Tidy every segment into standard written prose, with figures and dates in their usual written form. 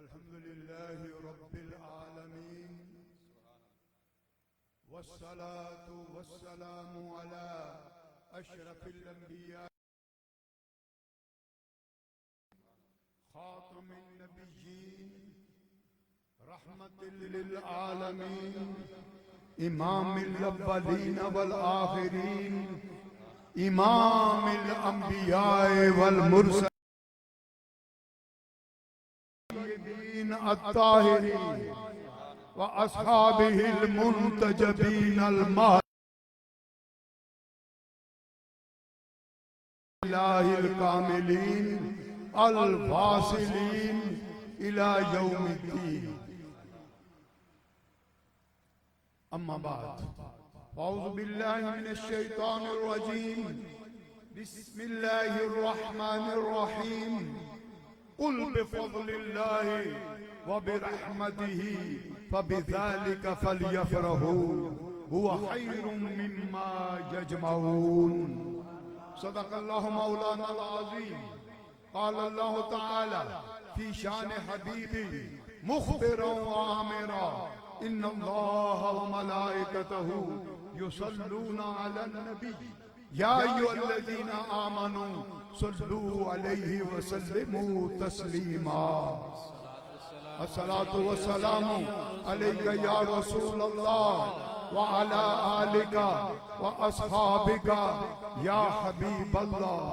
अल्हम्दुलिल्लाहि रब्बिल आलमीन वस्सलातु वस्सलामु अला अशरफिल अंबिया खातमिन नबिय्यीन रहमतिल लिल आलमीन इमामिल अव्वलीन वल आखिरीन इमामिल अंबिया वल मुरसलीन अत्ताहिरीन व अस्हाबिहिल मुंतजबीन अल महदिल कामिलीन अल वासिलीन इला यौमिद्दीन। अम्मा बाद औज़ु बिल्लाहि मिनश शैतानिर रजीम बिस्मिल्लाहिर रहमानिर रहीम कुल बिफज़लिल्लाहि व बिरहमतिही फबिज़ालिका फलयफ़रहू हुवा खैरुम मिम्मा यजमऊन। सदक़ल्लाहु मौलानाल अज़ीम। क़ाल अल्लाहु तआला फी शान हबीबी मुख़बिरन व आमिरा इन्नल्लाह व मलाइकतहू युसल्लूना अलन नबी या अय्युहल्लज़ीना आमनू सल्लू अलैहि व सल्लिमू तस्लीमा। अस्सलातु वस्सलामु अलैका या रसूलल्लाह व अला आलिका व अस्हाबिका या हबीबल्लाह।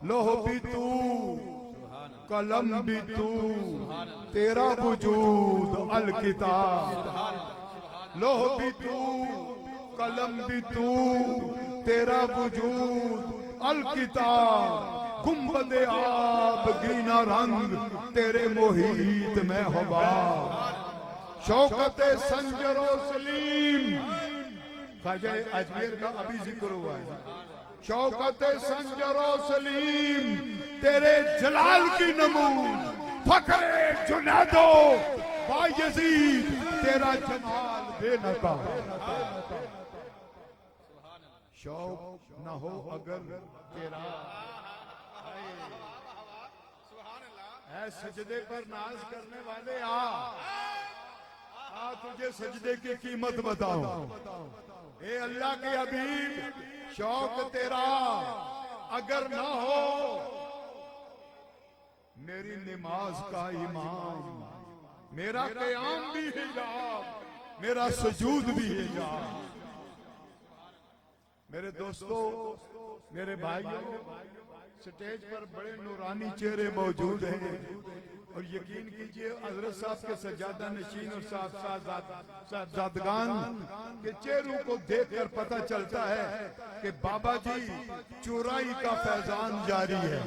लोह भी तू कलम भी तू तेरा वजूद अल किताब। लोह भी तू कलम भी तू तेरा वजूद अल किताब। गुंबद आब गीना रंग तेरे मोहित में हुबाब। शौकत संजरो सलीम ख्वाजा अजमेर का अभी जिक्र हुआ है। शौकत संजरो सलीम तेरे जलाल की नमूद। फखरे जुनैदो बायजीद तेरा जमाल बेनकाब। शौक न हो अगर तेरा है सजदे पर नाज करने वाले आ तुझे सजदे की कीमत बताऊं। ए अल्लाह के हबीब शौक तेरा अगर ना हो मेरी नमाज का इमाम। मेरा क़याम भी हिजाब मेरा सुजूद भी हिजाब। मेरे दोस्तों मेरे भाइयों स्टेज पर बड़े नूरानी चेहरे मौजूद हैं और यकीन कीजिए हजरत साहब के सज्जादा नशीन और साहबजादगान के चेहरों को देखकर पता चलता है कि बाबा जी चुराई का फैजान जारी है।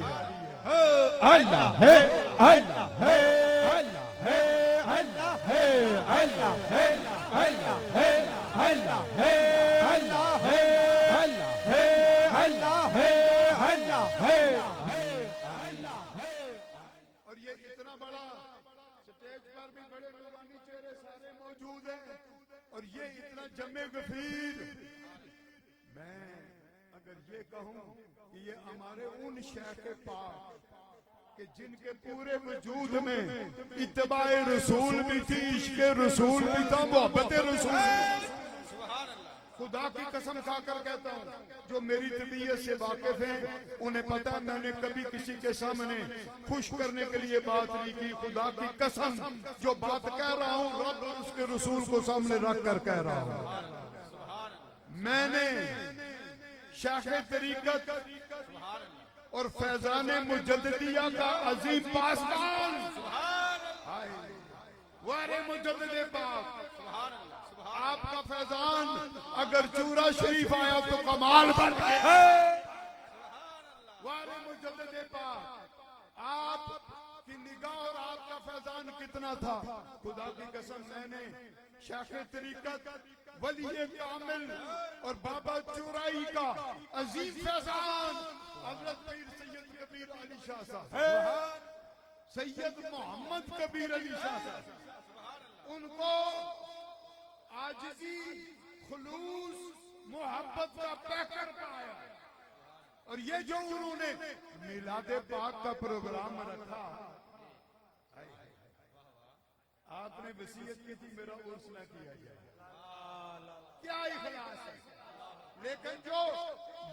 अल्लाह है अल्लाह है अल्लाह है अल्लाह है अल्लाह है अल्लाह है अल्लाह है अल्लाह है अल्लाह है अल्लाह है अल्लाह है। और ये इतना बड़ा स्टेज पर भी बड़े नूरानी चेहरे सारे मौजूद हैं और ये इतना जमे गफीर। मैं अगर ये कहूं कि ये हमारे उन शेख पाक कि जिनके पूरे वजूद में इत्तिबाए रसूल भी थी, इश्क रसूल भी था, मोहब्बत रसूल। खुदा की कसम खाकर कहता हूँ जो मेरी तबीयत से वाकिफ हैं उन्हें पता है मैंने कभी किसी के सामने खुश करने के लिए बात नहीं की। खुदा की कसम जो बात कह रहा हूँ रब और उसके रसूल को सामने रख कर कह रहा हूँ। मैंने शाख तरीकत और फैजान मुजद्दिदिया का अजीम पासबान वारे मुजद्दिद पाक आपका फैजान अगर चूरा शरीफ आया तो कमाल बन गया। वारे मुजद्दिद पाक आपकी निगाह और आपका फैजान कितना था। खुदा की कसम मैंने शाख तरीकत वली कामिल और बाबा चुराई का अजीम फैजान हजरत पीर सैयद कबीर अली शाह साहब सैयद मोहम्मद कबीर अली शाह साहब खुलूस मोहब्बत का पैकर पाया। और ये जो उन्होंने मिलादे पाक का प्रोग्राम रखा, आपने वसीयत की थी मेरा उर्स ना किया जाए, क्या इखलास है। लेकिन जो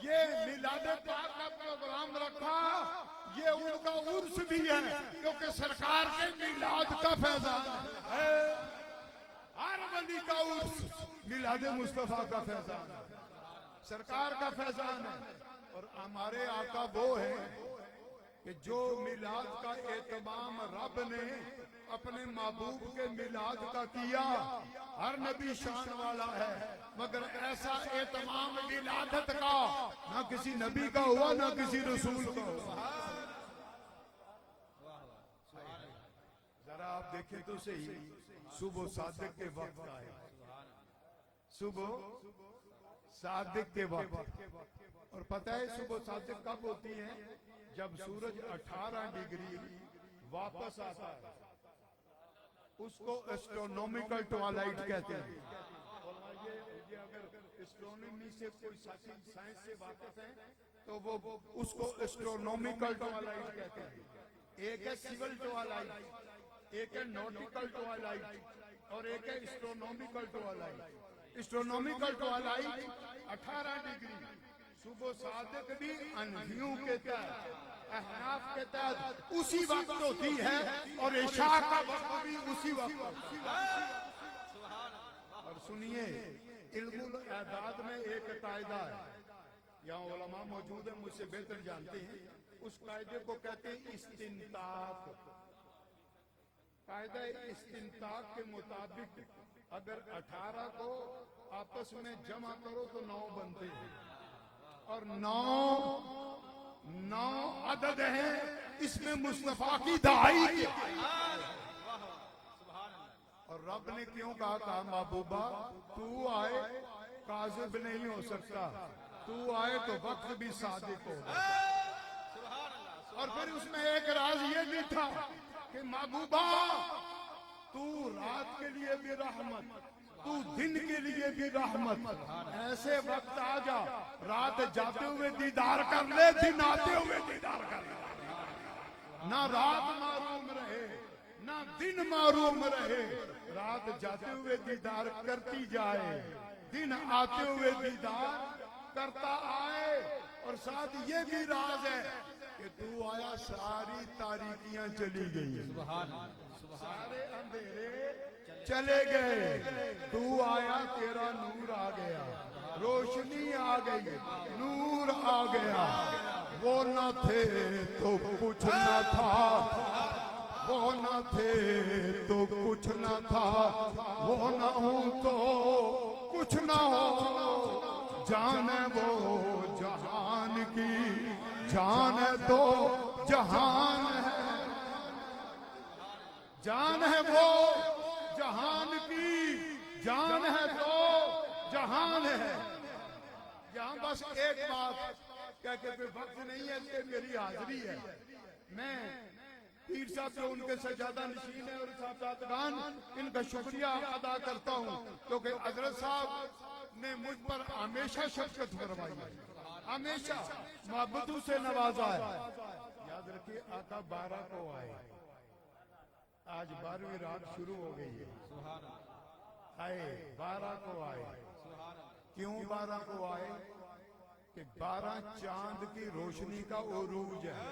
ये मिलादे पाक का प्रोग्राम रखा, ये उनका उर्स भी है, क्योंकि सरकार के मिलाद का फैजान है। हर वली का उर्स मिलादे मुस्तफा का फैजान है, सरकार का फैजान है। और हमारे आका वो है कि जो मिलाद का एहतमाम रब ने अपने महबूब के मिलाद का किया। हर नबी शान वाला है, मगर ऐसा एहतमाम मिलादत का ना किसी नबी का हुआ ना किसी रसूल का हुआ। जरा आप देखें तो सही, सुबह सादिक के वक्त आए, सुबह सादिक के वक्त। और पता है सुबह सादिक कब होती है? जब सूरज 18 डिग्री वापस आता है, उसको एस्ट्रोनॉमिकल ट्वाइलाइट कहते हैं। ये अगर एस्ट्रोनॉमी से कोई साइंस से वाकिफ है तो वो उसको एस्ट्रोनॉमिकल ट्वाइलाइट कहते हैं। एक है सिविल ट्वाइलाइट, एक है नॉटिकल ट्वाइलाइट और एक है astronomical Twilight. Astronomical Twilight 18 degree सुबह सादिक भी अनहियों के तहत, अहनाफ के तहत उसी वक्त होती है, और इशा का वक्त भी उसी वक्त होता है। और सुनिए, इल्मुल एदाद में एक कायदा है, यहाँ उलमा मौजूद है, मुझसे बेहतर जानते हैं। उस कायदे को कहते हैं इस्तिंताक। कायदा इस्तिंताक के मुताबिक अगर 18 को आपस में जमा करो तो 9 बनते हैं, और 9 अदद है, इसमें मुस्तफा की दहाई। और रब ने क्यों कहा महबूबा तू आए काजिब नहीं हो सकता, तू आए तो वक्त भी सादिक हो। और फिर उसमें एक राज ये भी था कि महबूबा तू रात के लिए भी रहमत, तू दिन के लिए भी रहमत। ऐसे वक्त आ जा, रात जाते हुए दीदार कर ले, दिन आते हुए दीदार कर ले। ना रात मारूम रहे ना दिन मारूम रहे, रात जाते हुए दीदार करती जाए, दिन आते हुए दीदार करता आए। और साथ ये भी राज है कि तू आया सारी तारीकियां चली गई, सारे अंधेरे चले गए, तू आया तेरा नूर आ गया, रोशनी आ गई, नूर आ गया। वो न थे तो कुछ न था, वो न थे तो कुछ न था, वो न हो तो कुछ न हो। जान है वो जहान की, जान है तो जहान है, जान है वो जहान की, जान है तो जहान है। यहां बस एक बात कह के फिर वक्त नहीं है कि मेरी हाजिरी है। मैं पीर साहब जो उनके सजादा नशीन है और साहबजादगान, इनका शुक्रिया अदा करता हूं, क्योंकि हजरत साहब ने मुझ पर हमेशा शफकत फरमाई है, हमेशा मोहब्बतों से नवाजा है। याद रखिए आका 12 को आए, आज 12वीं रात शुरू हो गई है। आए 12 को आए, क्यों 12 को आए? कि 12 चांद की रोशनी का उरूज है।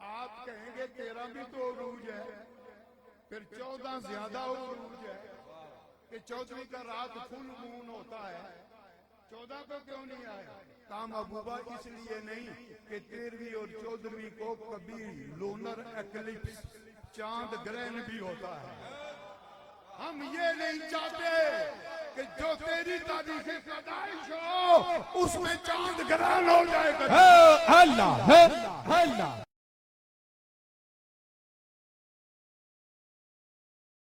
आप कहेंगे 13 भी तो उरूज है, फिर 14 ज्यादा उरूज है कि 14वीं का रात फुल मून होता है, 14 को क्यों नहीं आया? काम अबूबा इसलिए नहीं कि 13वीं और 14वीं को कभी लूनर एक्लिप्स चांद ग्रहण भी होता है। हम ये नहीं चाहते कि जो तेरी तारीख पैदाइश हो उसमें चांद ग्रहण हो जाएगा। अल्लाह अल्लाह हल्ला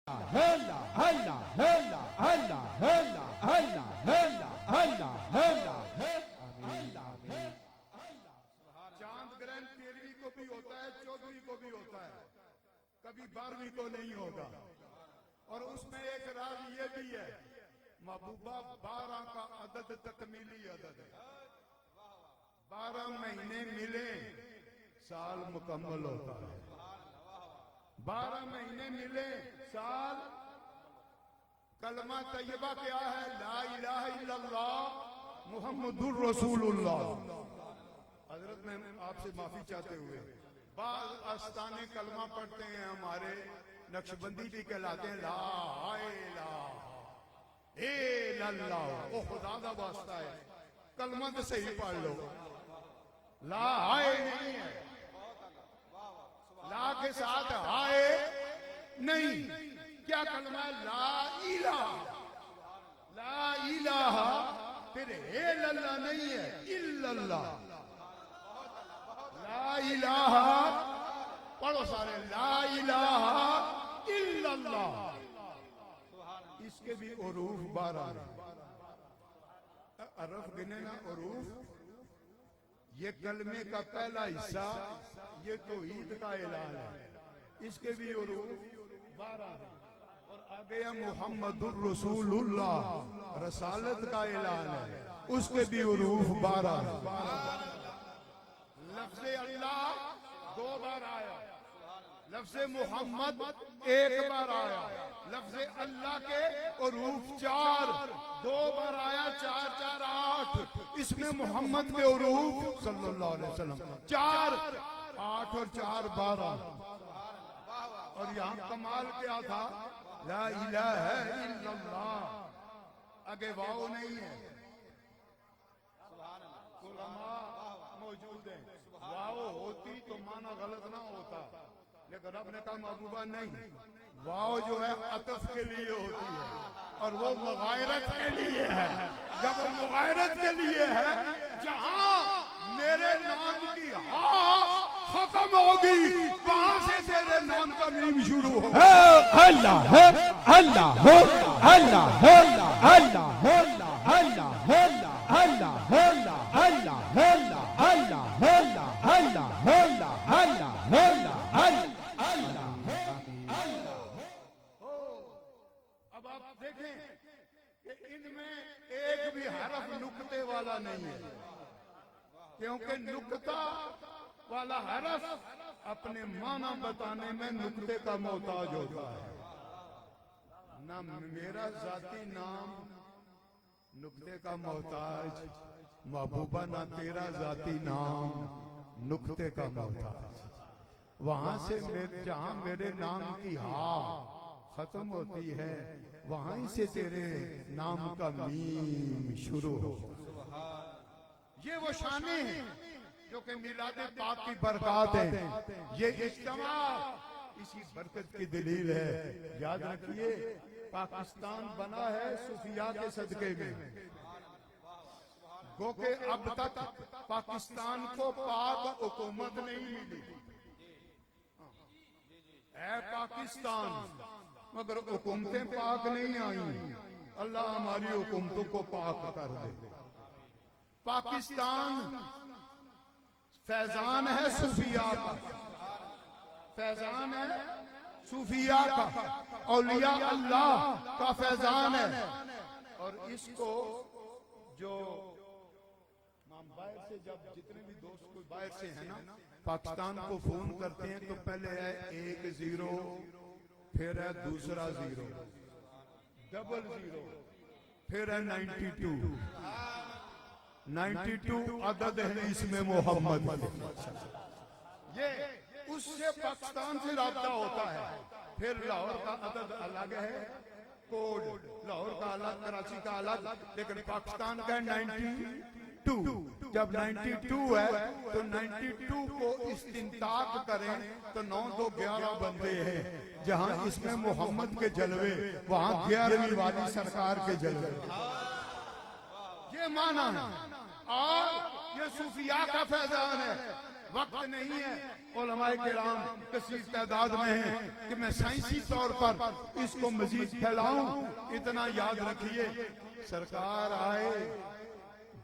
हल्ला हल्ला हल्ला हल्ला हल्ला हल्ला हल्ला हल्ला चांद ग्रहण 13वीं को भी होता है, 14वीं को भी होता है, कभी 12वीं को नहीं होगा। और उसमें एक राज ये भी है महबूबा 12 का अदद तकमीली अदद है। 12 महीने मिले साल मुकम्मल होता है। 12 महीने मिले साल। कलमा तैयबा क्या है? ला इलाहा इल्लल्लाह मुहम्मदुर रसूलुल्लाह। हजरत मैं आपसे माफी चाहते हुए, बाज़ आस्ताने कलमा पढ़ते हैं हमारे नक्शबंदी भी कहलाते हैं ला इलाहा ओ खुदा का वास्ता है, कलमा तो सही पढ़ लो। ला हाय नहीं है, ला के साथ हाय नहीं। क्या कलमा है? ला इलाहा, फिर हे लल्ला नहीं है, इल्लल्लाह। ला इलाहा पढ़ो सारे, ला इलाहा इल्लल्लाह। इसके भी उरूफ 12 है। अरफ गिने ना उरूफ। ये कलमे का पहला हिस्सा ये तो ईद का ऐलान है, इसके भी उरूफ 12 है। और आगे मुहम्मदुर रसूलुल्लाह रसालत का ऐलान है, उसके भी उरूफ 12 है। लफ्ज़ अल्लाह 2 बार आया, लफ्ज़ मोहम्मद 1 बार आया, लफ्ज़ अल्लाह के उरूफ 4 2 बार आया, 4 4 8। इसमें मोहम्मद के उरूफ सल्लल्लाहु अलैहि वसल्लम 4 8 और 4 12। और यहाँ कमाल क्या था? ला इलाहा इल्लल्लाह, आगे वाव नहीं है। उलमा मौजूद है, वाव होती तो माना गलत ना होता, लेकिन रब ने कहा महबूबा नहीं, वाव जो है अतफ के लिए होती है और वो मुगायरत के लिए है। जब वो मुगायरत के लिए है, जहां मेरे नाम की हा खत्म होगी वहां से तेरे नाम का मीम शुरू होगा। अल्लाह है, अल्लाह है, अल्लाह है, अल्लाह है, अल्लाह है, अल्लाह है, अल्लाह है, अल्लाह है, अल्लाह है, अल्लाह है, अल्लाह है। अब आप देखें कि इनमें एक भी हरफ नुक्ते वाला नहीं है, क्योंकि नुक्ता वाला हरफ अपने माना बताने में नुक्ते का मोहताज होता है। ना मेरा जाती नाम नुक्ते का मोहताज महबूबा, ना तेरा जाती नाम नुक्ते का मोहताज। वहां से जहां मेरे नाम की हा खत्म होती है, वहां से तेरे नाम का मीम शुरू हो। ये वो शाने हैं जो कि मिलादे पाक की बरकत है। ये इज्तिमा इसी बरकत की दलील है। याद रखिए, पाकिस्तान बना है सूफिया के सदके में। गो के अब तक पाकिस्तान को पाक हुकूमत नहीं मिली है पाकिस्तान, मगर हुकूमतें पाक नहीं आई। अल्लाह हमारी हुकूमतों को पाक कर दे। पाकिस्तान फैजान है सूफिया का, फैजान है सूफिया का, औलिया अल्लाह का फैजान है। और इसको जो बाहर से, जब जितने भी दोस्त कोई बाहर से है ना, पाकिस्तान को फोन करते हैं तो पहले है 1 0, फिर है दूसरा 0, डबल 0, फिर है 92 अदद है इसमें मोहम्मद। ये उससे पाकिस्तान से राब्ता होता है। फिर लाहौर का अदद अलग है, कोड लाहौर का अलग, कराची का अलग, लेकिन पाकिस्तान का 92। जब 92 है तो 92 को इस्तिंताक करें तो 9 2 11 बनते हैं। जहां इसमें मोहम्मद के जलवे, वहां 11वीं वाली सरकार के जलवे। ये माना है और ये सूफिया का फैजान है। वक्त नहीं है, उलमाए किराम कसीर तादाद में है कि मैं साइंसी तौर पर इसको मजीद फैलाऊं। इतना याद रखिए, सरकार आए,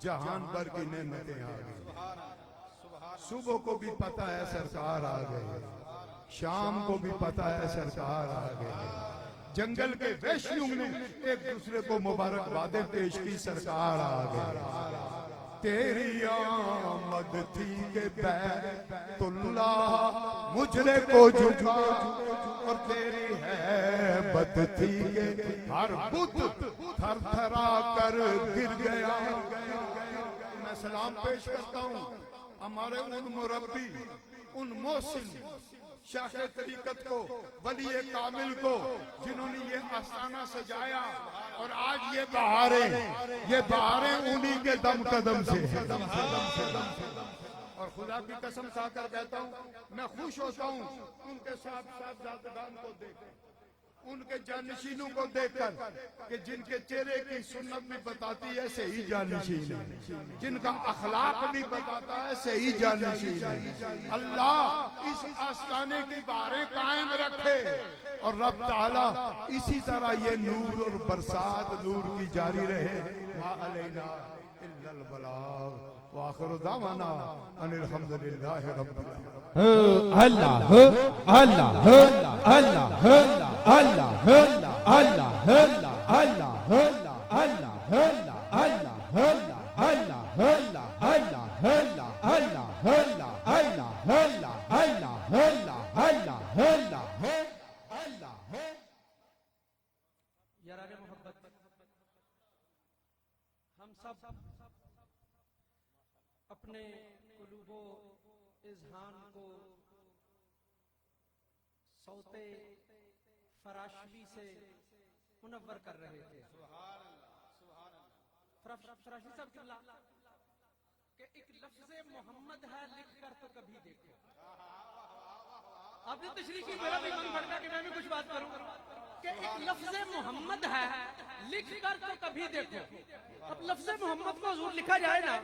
जहान भर की नेमतें आ गई। सुबह को भी पता है सरकार आ गई, शाम को भी पता है सरकार आ गई, जंगल के वैश्यों ने एक दूसरे को मुबारकबादें पेश की। सरकार आ गए, तेरी आमद थी के बैतुल्ला मुझरे को झुका, और तेरी हैबत थी के हर बुत थरथरा कर गिर गया। मैं सलाम पेश करता हूँ हमारे उन मुरब्बी, उन मोहसिन शाखे तरीकत को, वली कामिल को, जिन्होंने ये आस्थाना सजाया। और आज ये बहारें उन्हीं के दम कदम से। और खुदा की कसम खाकर कहता हूँ, मैं खुश होता हूँ उनके साहबजादगान को देखकर, उनके जानशीनों को देखकर, कि जिनके चेहरे की सुन्नत भी बताती है सही जानशीन, जिनका अखलाक भी बताता है सही जानशीन। अल्लाह इस आस्थाने की बारें कायम रखे और रब ताला इसी तरह ये नूर और बरसात नूर की जारी रहे। मा अलैना इल्लल बलाग व आखिरु दावाना अनिल हम्दुलिल्लाहि रब्बिल आलमीन। अल्लाह अल्लाह अल्लाह अल्लाह अल्लाह अल्लाह अल्लाह अल्लाह अल्लाह अल्लाह अल्लाह अल्लाह याराने मोहब्बत, हम सब अपने कुलूबो इज़हान को सौते फराशवी से मुनव्वर कर रहे थे। फराशवी साहब किबला कि एक लफ्ज़े मोहम्मद है लिख कर तो कभी देखो। आपने तशरीह की, मेरा भी मन भड़का कि मैं भी कुछ बात करूं कि एक लफ्ज़े मोहम्मद है लिख कर तो कभी देखो। अब लफ्ज़े मोहम्मद को हुजूर लिखा जाए ना,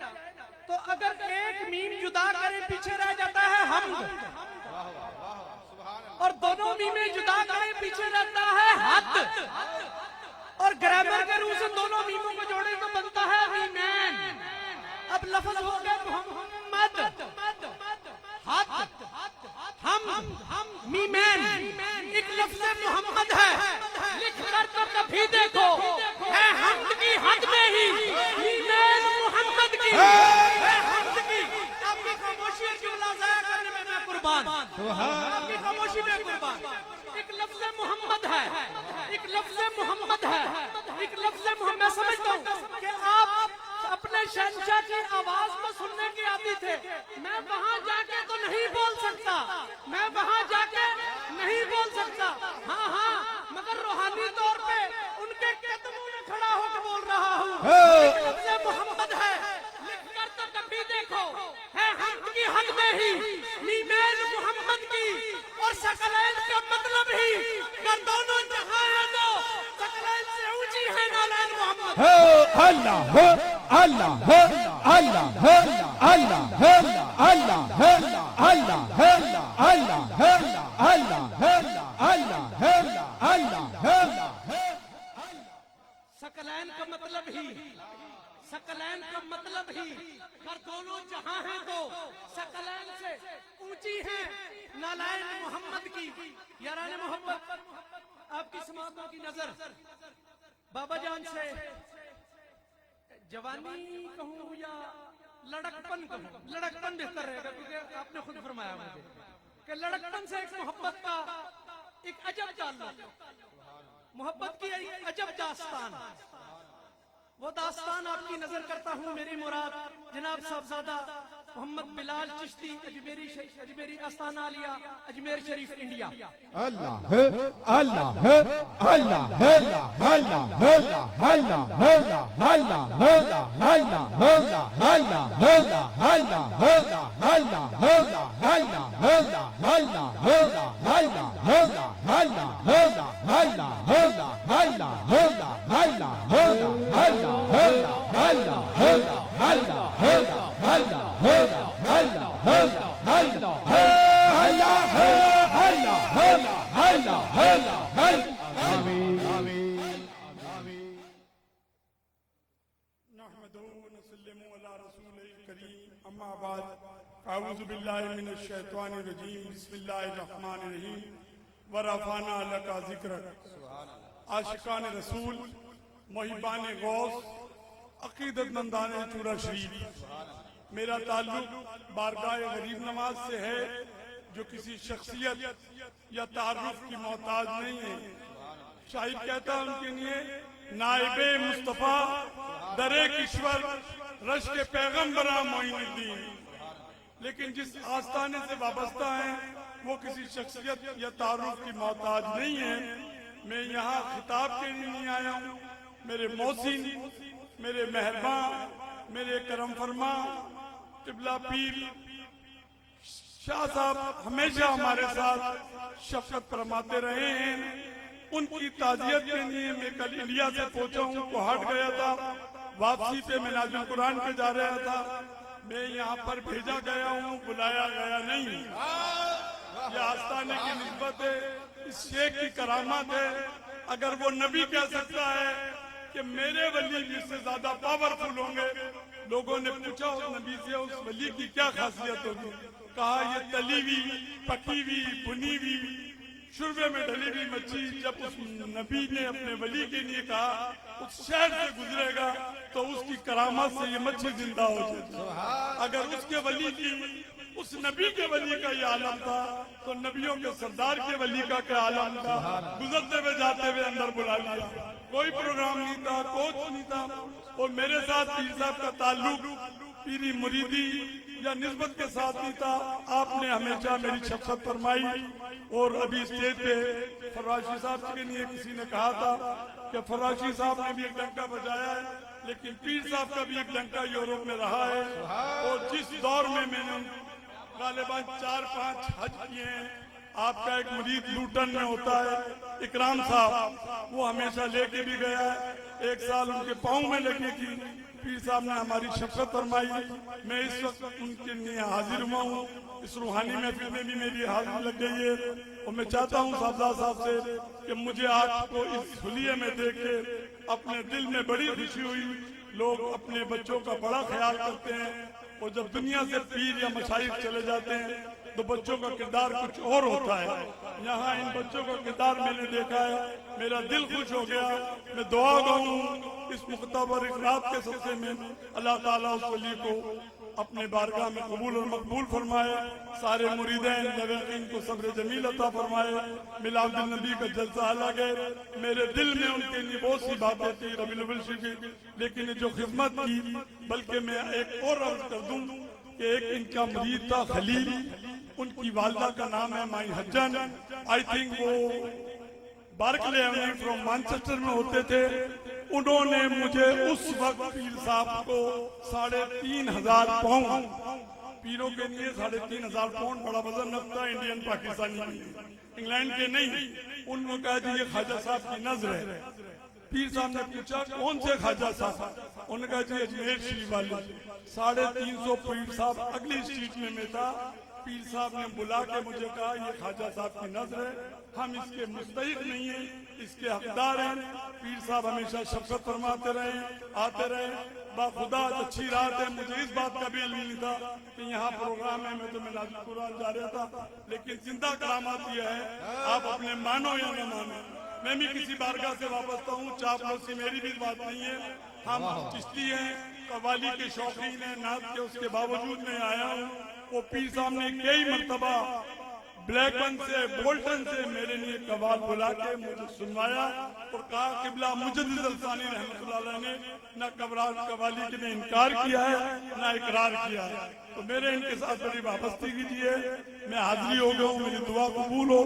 तो अगर एक मीम जुदा करे पीछे रह जाता है हम्द, और दोनों मीमें जुदा करे पीछे रहता है हद, और ग्रामर के रूप से दोनों मीमों को जोड़े तो बनता है मीमैन। अब लफ्ज़ हो गया मोहम्मद, हद, हम मीमैन। एक लफ्ज़े मोहम्मद है लिख कर तो कभी देखो, है हम्द की हद में ही मीमैन मोहम्मद की है हम्द की। आपकी खामोशी की मुलाज़ा करने में मैं कुर्बान, आपकी खामोशी में कुर्बान। एक लफ्ज़े मोहम्मद है, एक लफ्ज़े मोहम्मद है, एक लफ्ज़े मोहम्मद। मैं समझता हूँ कि आप अपने शहंशाह की आवाज को सुनने के आदी थे। मैं वहां जाके तो नहीं बोल सकता, मैं वहां जाके नहीं बोल सकता। हाँ हाँ, मगर रूहानी तौर पे उनके कदमों में खड़ा होकर बोल रहा हूँ। लफ्ज़े मोहम्मद है लिख कर तो कभी देखो, है हद की हद में ही मीमैन मोहम्मद की, और सकलैन का मतलब ही कर दोनों जहां है तो सकलैन से ऊंची है नालैन मोहम्मद। अल्लाह अल्लाह अल्लाह अल्लाह अल्लाह अल्लाह अल्लाह सकलैन का मतलब ही, सकलैन का मतलब ही कर दोनों जहां हैं तो सकलैन से ऊंची है नालैन मोहम्मद की। याराने मोहब्बत, आपकी समातों की नजर बाबा जान से जवानी कहूं या लड़कपन कहूं, लड़कपन बेहतर रहेगा क्योंकि आपने खुद फरमाया मुझे कि लड़कपन से एक मोहब्बत का एक अजब ताल्लुक, मोहब्बत की एक अजब दास्तान। वो दास्तान आपकी नजर करता हूं। मेरी मुराद जनाब साहबजादा मोहम्मद बिलाल चिश्ती, अजमेरी आस्थाना आलिया, अजमेर शरीफ, इंडिया। अल्लाह अल्लाह अल्लाह अल्लाह अल्लाह अल्लाह अल्लाह अल्लाह अल्लाह अऊज़ु बिल्लाहि मिनश शैतानिर रजीम, बिस्मिल्लाहिर रहमानिर रहीम। वरफाना लका जिक्रक। आशिकान रसूल, मोहिबान गौस, अकीदतमंदान चूड़ा शरीफ, मेरा ताल्लुक बारगाह गरीब नवाज से है जो किसी शख्सियत या तारुफ की मोहताज नहीं है। शाहिद कहता है उनके लिए नाइबे मुस्तफा दरे किश्वर रश के पैगम्बरा मोइनुद्दीन। लेकिन जिस आस्थाने से वाबस्ता है वो किसी शख्सियत या तारुफ की मोहताज नहीं है। मैं यहाँ खिताब के लिए नहीं आया हूँ। मेरे मोहसिन, मेरे मेहरबान, मेरे करम फरमा टिबला पीर शाह साहब हमेशा हमारे साथ शफकत फरमाते रहे हैं। उनकी ताजियत के लिए मैं कल इंडिया से पहुंचा हूँ, कोहाट गया था। वापसी पे मैं नाज़िल कुरान पे जा रहा था। मैं यहाँ पर भेजा गया हूँ, बुलाया गया नहीं। ये आस्थाने की निस्बत है, इस शेख की करामत है। अगर वो नबी कह सकता है कि मेरे वली जिससे ज्यादा पावरफुल होंगे, लोगों ने पूछा उस नबी से उस वली की क्या खासियत होगी, कहा ये तली हुई, पकी हुई, भुनी हुई, शुरबे में ढली हुई मच्छी। जब उस नबी ने अपने वली के लिए कहा उस शहर से गुजरेगा तो उसकी करामत से ये मच्छी जिंदा हो जाएगी। अगर उसके वली की, उस नबी के वली का ये आलम था तो नबियों के सरदार के वली का क्या आलम था। गुजरते हुए जाते हुए अंदर बुला लिया, कोई प्रोग्राम नहीं था, कोच नहीं था। और मेरे साथ पीर साहब का ताल्लुक पीरी मुरीदी या निस्बत के साथ नहीं था। आपने हमेशा मेरी शफकत फरमाई। और अभी स्टेज पे फराशी साहब के लिए किसी ने कहा था कि फराशी साहब ने भी एक डंका बजाया है, लेकिन पीर साहब का भी एक डंका यूरोप में रहा है। और जिस दौर में मैंने गालिबान 4-5 हज किए हैं, आपका एक मुरीद लूटन में होता है इकराम साहब, वो हमेशा लेके भी गया है। एक साल उनके पाँव में लगी थी, पीर साहब ने हमारी शफकत फरमाई। मैं इस वक्त उनके लिए हाजिर हुआ हूँ। इस रूहानी महफिल में भी मेरी हाजिरी लग गई है। और मैं चाहता हूँ साहबजाद साहब से कि मुझे आपको इस हुलिये में देख के अपने दिल में बड़ी खुशी हुई। लोग अपने बच्चों का बड़ा ख्याल करते हैं और जब दुनिया से पीर या मशाइख चले जाते हैं तो बच्चों का किरदार कुछ और होता है। यहाँ इन बच्चों का किरदार मैंने देखा है, मेरा दिल खुश हो गया। मैं दुआ गाऊं इस मुख्तबर रात के सदक़े में अल्लाह ताला उस वली को अपने बारगाह में कबूल और मकबूल फरमाए। सारे मुरीदैन लवेक़ीन को सब्र जमील अता फरमाए। मिलादुन नबी का जलसा अलग है। मेरे दिल में उनके लिए बहुत सी बातें थी रबीउल अव्वल की, लेकिन जो खिदमत की, बल्कि मैं एक और अर्ज कर दूं कि एक इनका मुरीद था खलील, उनकी वालदा का नाम है माई हज्जन। आई थिंक वो बार्कले एवेन्यू फ्रॉम मैनचेस्टर में होते थे। उन्होंने मुझे उस वक्त पीर साहब को 3,500 पाउंड, पीरों के लिए 3,500 पाउंड बड़ा वजन रखता है इंडियन पाकिस्तानी, इंग्लैंड के नहीं। उन्होंने कहा जी ये ख्वाजा साहब की नजर है। पीर साहब ने पूछा कौन से ख्वाजा साहब, उन्होंने कहा जी अजमेर शरीफ वाले। 350 पीर साहब अगली स्ट्रीट में मैं था। पीर साहब ने बुला के मुझे कहा ये ख्वाजा साहब की नजर है, हम इसके मुस्तहिक नहीं है, इसके हकदार हैं। पीर साहब हमेशा शफकत फरमाते रहे, आते रहे। बाखुदा अच्छी रात है, मुझे इस बात का भी इल्म नहीं था कि यहाँ प्रोग्राम है। मैं तो नाज़िल कुरान जा रहा था, लेकिन जिंदा करामात यह है आप अपने मानो या न मानो, मैं भी किसी बारगाह से वाबस्ता हूँ। चापलूसी मेरी भी बात नहीं है। हम चिश्ती हैं, कव्वाली के शौकीन हैं, नात के, उसके बावजूद मैं आया हूँ। वो पीर साहब ने कई मरतबा ब्लैकबर्न से, बोल्टन से मेरे लिए कव्वाल बुला के मुझे सुनवाया और कहा किबला मुजद्दिद अल्सानी रहमतुल्लाह अलैह ने न कव्वाली के ने इनकार किया है न इकरार किया है। तो मेरे इनके साथ बड़ी वाबस्तगी की है। मैं हाजिरी हो गया हूँ, मेरी दुआ कबूल हो।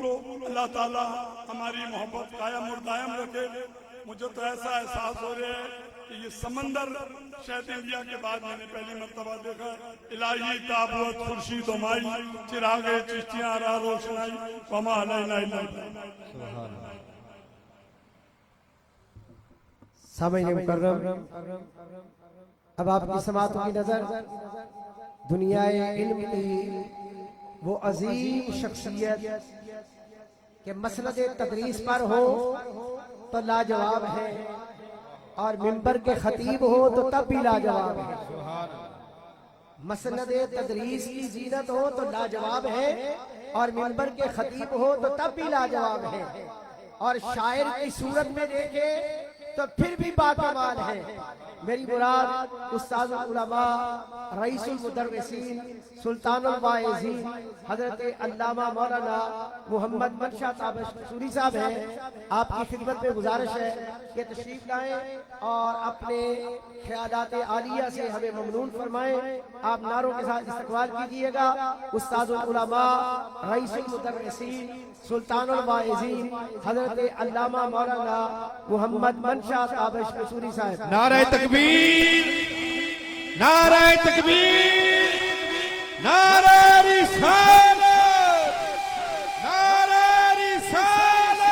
अल्लाह ताला हमारी मोहब्बत कायम और दायम रखे। मुझे तो ऐसा एहसास हो रहा है कि ये समंदर शायद इंडिया के बाद मैंने पहली मर्तबा देखा। इलाही ताबूत खुर्शीद माई चिरागे चिश्तियां रा रोशनाई वमा अलैना इल्ला सामईन मुकर्रम, अब आपकी समातों की नजर दुनियाए इल्म की वो अजीम शख्सियत के मसलक तदरीस पर हो तो लाजवाब है, और मिंबर के खतीब हो तो तब भी लाजवाब है। मसनद तदरीस की जीनत हो तो लाजवाब है, और मिंबर के खतीब हो तो तब भी लाजवाब है, और शायर की सूरत में देखे तो फिर भी बाकमाल है। मेरी मुराद उस्ताद उलमा रईसुल मुदर्रिसीन सुल्तानुल वाइज़ीन हजरत अल्लामा मौलाना मोहम्मद मनशा ताबशूरी साहब हैं। आपकी खिदमत में गुजारिश है कि तशरीफ लाएं और अपने ख्यालात आलिया से हमें ममनून फरमाएं। आप नारों के साथ इस्तकबाल कीजिएगा। उस्ताद उलमा रईसुल मुदर्रिसीन सुल्तानुल वाइज़ीन हजरत अल्लामा मौलाना मोहम्मद मनशा ताबशूरी साहब। नारे तकबीर, नारे तकबीर, नारे रिसालत, नारे रिसालत,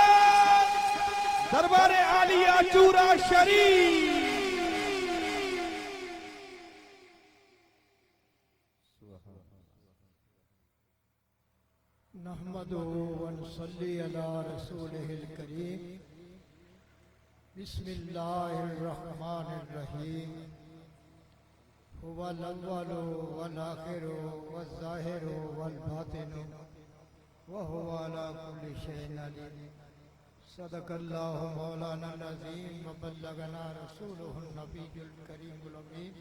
दरबारे आलिया चूरा शरीफ। नहमदुहु व नसल्ली अला रसूलिहिल करीम। बिस्मिल्लाहिर रहमानिर रहीम। हुवल अव्वलु वल आखिरु वज़ ज़ाहिरु वल बातिनु व हुवा अला कुल्लि शैइन अलीम। सदक़ल्लाहु मौलाना अज़ीम व बल्लगना रसूलुहुन नबियुल करीमुल अमीन।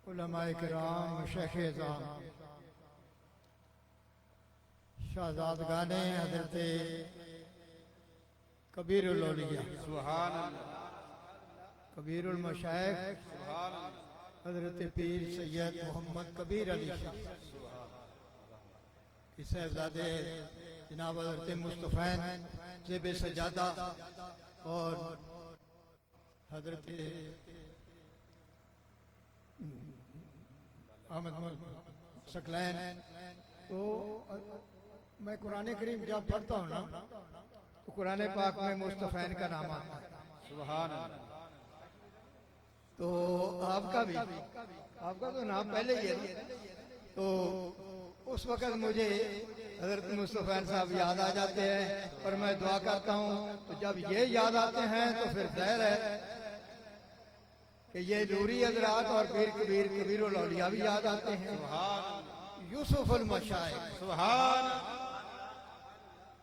उलमाए किराम, शेख़-ए-ज़ाम, शाहज़ादगाने हज़रत कबीरुल औलिया, सुभान अल्लाह, कबीरुल मशाइख, हज़रत पीर सैयद मोहम्मद कबीर अली शाह की साहबजादे जनाब हज़रत मुस्तफ़ैन ज़ेब सजादा और हज़रत अहमद सकलैन। तो मैं कुरान करीम जब पढ़ता हूँ ना तो कुरान पाक में मुस्तफ़ैन का नाम आता है। सुभान अल्लाह। तो आपका तो नाम पहले ही है। तो उस वक़्त मुझे हज़रत मुस्तफ़ैन साहब याद आ जाते हैं और मैं दुआ करता हूँ। तो जब ये याद आते हैं तो फिर ज़ाहिर है कि ये नूरी हज़रात और पीर कबीर कबीरुल औलिया भी याद आते हैं। यूसुफुल मशाइख, सुभान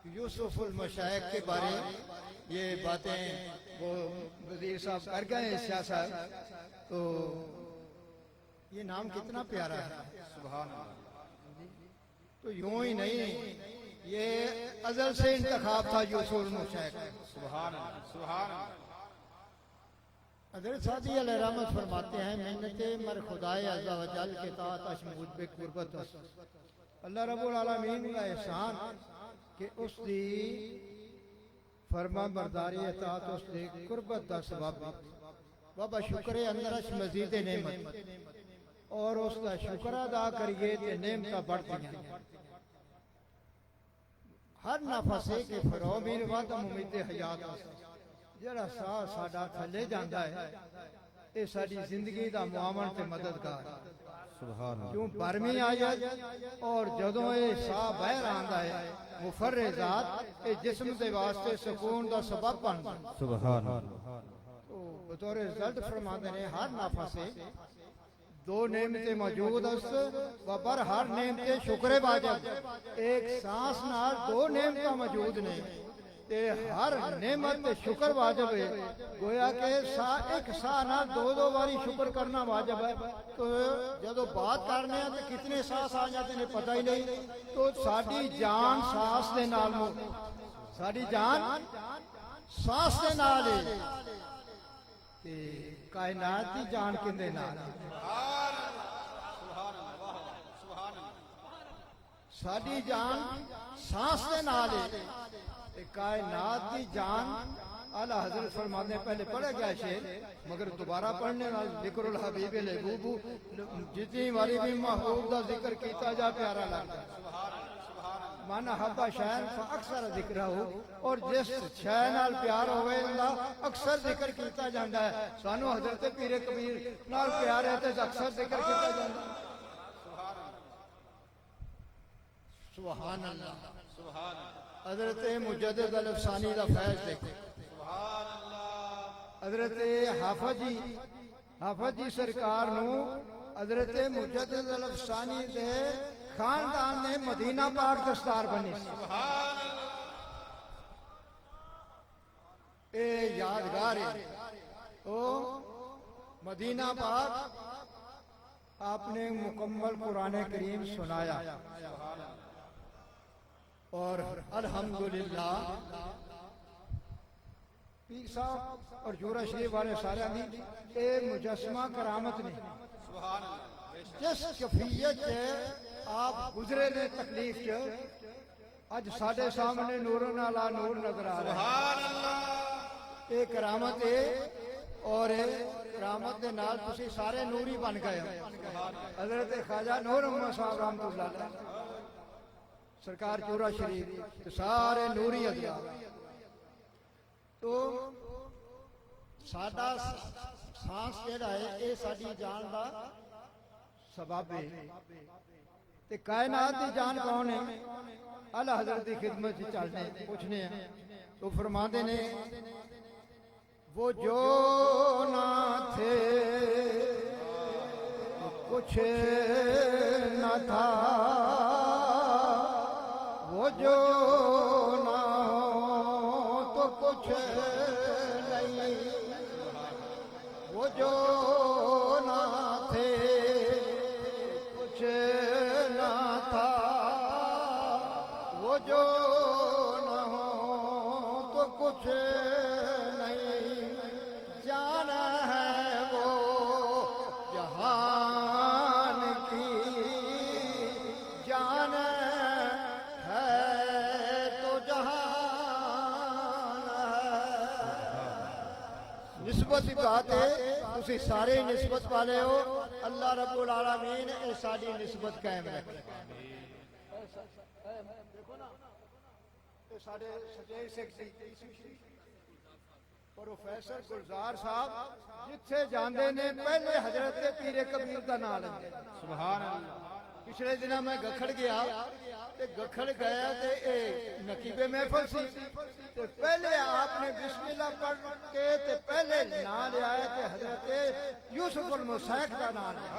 यूसुफुल मशाइख के बारे ये बातें वो वजीर साहब कर गए हैं, शाह साहब। तो ये नाम कितना प्यारा है। सुभान। तो यूं ही नहीं, ये अज़ल से इंतखाब था यूसुफुल मशाइख। सुभान सुभान। हज़रत सादी अलैहि रहमत फरमाते हैं, मिन्नत मर खुदाए अज़्ज़ा व जल के तात अशमूद बे कुर्बत अल्लाह रब्बुल आलमीन का एहसान कि उसकी फरमा बरदारी अतात उसकी कुर्बत दा सबब बाबा शुक्र अंदर अश मजीद नेमत और उसका शुक्र अदा करिए ते नेमत बढ़ती हर नफसे के फरोमीर वद उम्मीद हयात जरा साह साडा थले जाता है ये साडी जिंदगी का मुआवन ते मददगार। क्यों बरमी आ जाए और जदों ये साह बहर आंदा है मुफर्रिजात ये जिस्म दे वास्ते सुकून दा सबब बनदा। सुभान। तो बतौर रिजल्ट फरमाते ने हर नफसे दो नेमतें मौजूद व पर हर नेमते शुक्र वाजिब। एक सांस नाल दो नेमतां मौजूद ने ते हर नेमत ते शुक्र वाजिब है। गोया के सा एक साह नाल दो बारी शुक्र करना वाजिब है। तो जदों बात करने हैं तो कितने सांस आ जाते हैं पता ही नहीं। तो साडी जान सांस दे नाल साडी जान सांस दे नाल है ते कायनात दी जान किंदे नाल है। साडी जान सांस दे नाल है ते कायनात दी जान। आला हजरत फरमाते हैं, पहले पढ़ा गया शेर मगर दोबारा पढ़ने वाला जिक्रुल हबीब महबूबू जितनी बारी भी महबूब का जिक्र किया जा प्यारा लगता है। माना हब्बा शैन अक्सर जिक्र हो और जिस शै नाल प्यार होवे उनका अक्सर जिक्र किया जाता है। सानू हजरत पीर कबीर नाल प्यार है तो अक्सर जिक्र किया जाता है। सुभान अल्लाह। हजरत मुजद्दिद अल-अफसानी का फैज देखो। हजरत हाफज जी सरकार नू हजरत मुजद्दिद अल-अफसानी दे खानदान ने मदीना पाक दस्तार बनी ए यादगार है ओ मदीना पाक आपने मुकम्मल कुरान करीम सुनाया और अल्हम्दुलिल्लाह पीर साहब और जोरा शरीफ वाले सारे दी ए मुजस्मा करामत ने जिस कैफियत आप गुजरे ने तकलीफ च अज साडे सामने नूर नाला नूर नजर आ रहा है ये करामत है और करामत के नाल तुसी सारे नूरी बन गए हजरत ख्वाजा नूर मोहम्मद साहब रहमतुल्लाह अलैह सरकार चूरा शरीफ ते सारे नूरी अजला तो साडा सांस जेड़ा है ये साडी जान दा सबब है ते कायनात दी जान कौन है अला हजरत की खिदमत च चलने पूछने हैं तो फरमाते ने वो जो ना थे कुछ न था वो जो ना हो तो कुछ नहीं वो जो ना थे कुछ ना था वो जो ना हो तो कुछ नहीं जाना है वो जहान की जान निस्बत की बात है तुसी सारे निस्बत वाले हो अल्लाह रब्बुल आलमीन ए साडी निस्बत कायम रखे देखो ना ये साडे स्टेज सेक्रेटरी प्रोफेसर गुलजार साहब जिथे जांदे ने पहले हजरत पीर कबीर दा नाम लेंदे सुभान अल्लाह पिछले दिन मैं गखड़ गया ते गखड़ गया ते नकीबे महफिल सी ते पहले आपने बिस्मिल्लाह पढ़ के ते पहले नाम लिया कि हजरत यूसुफ अल मुसैक का नाम है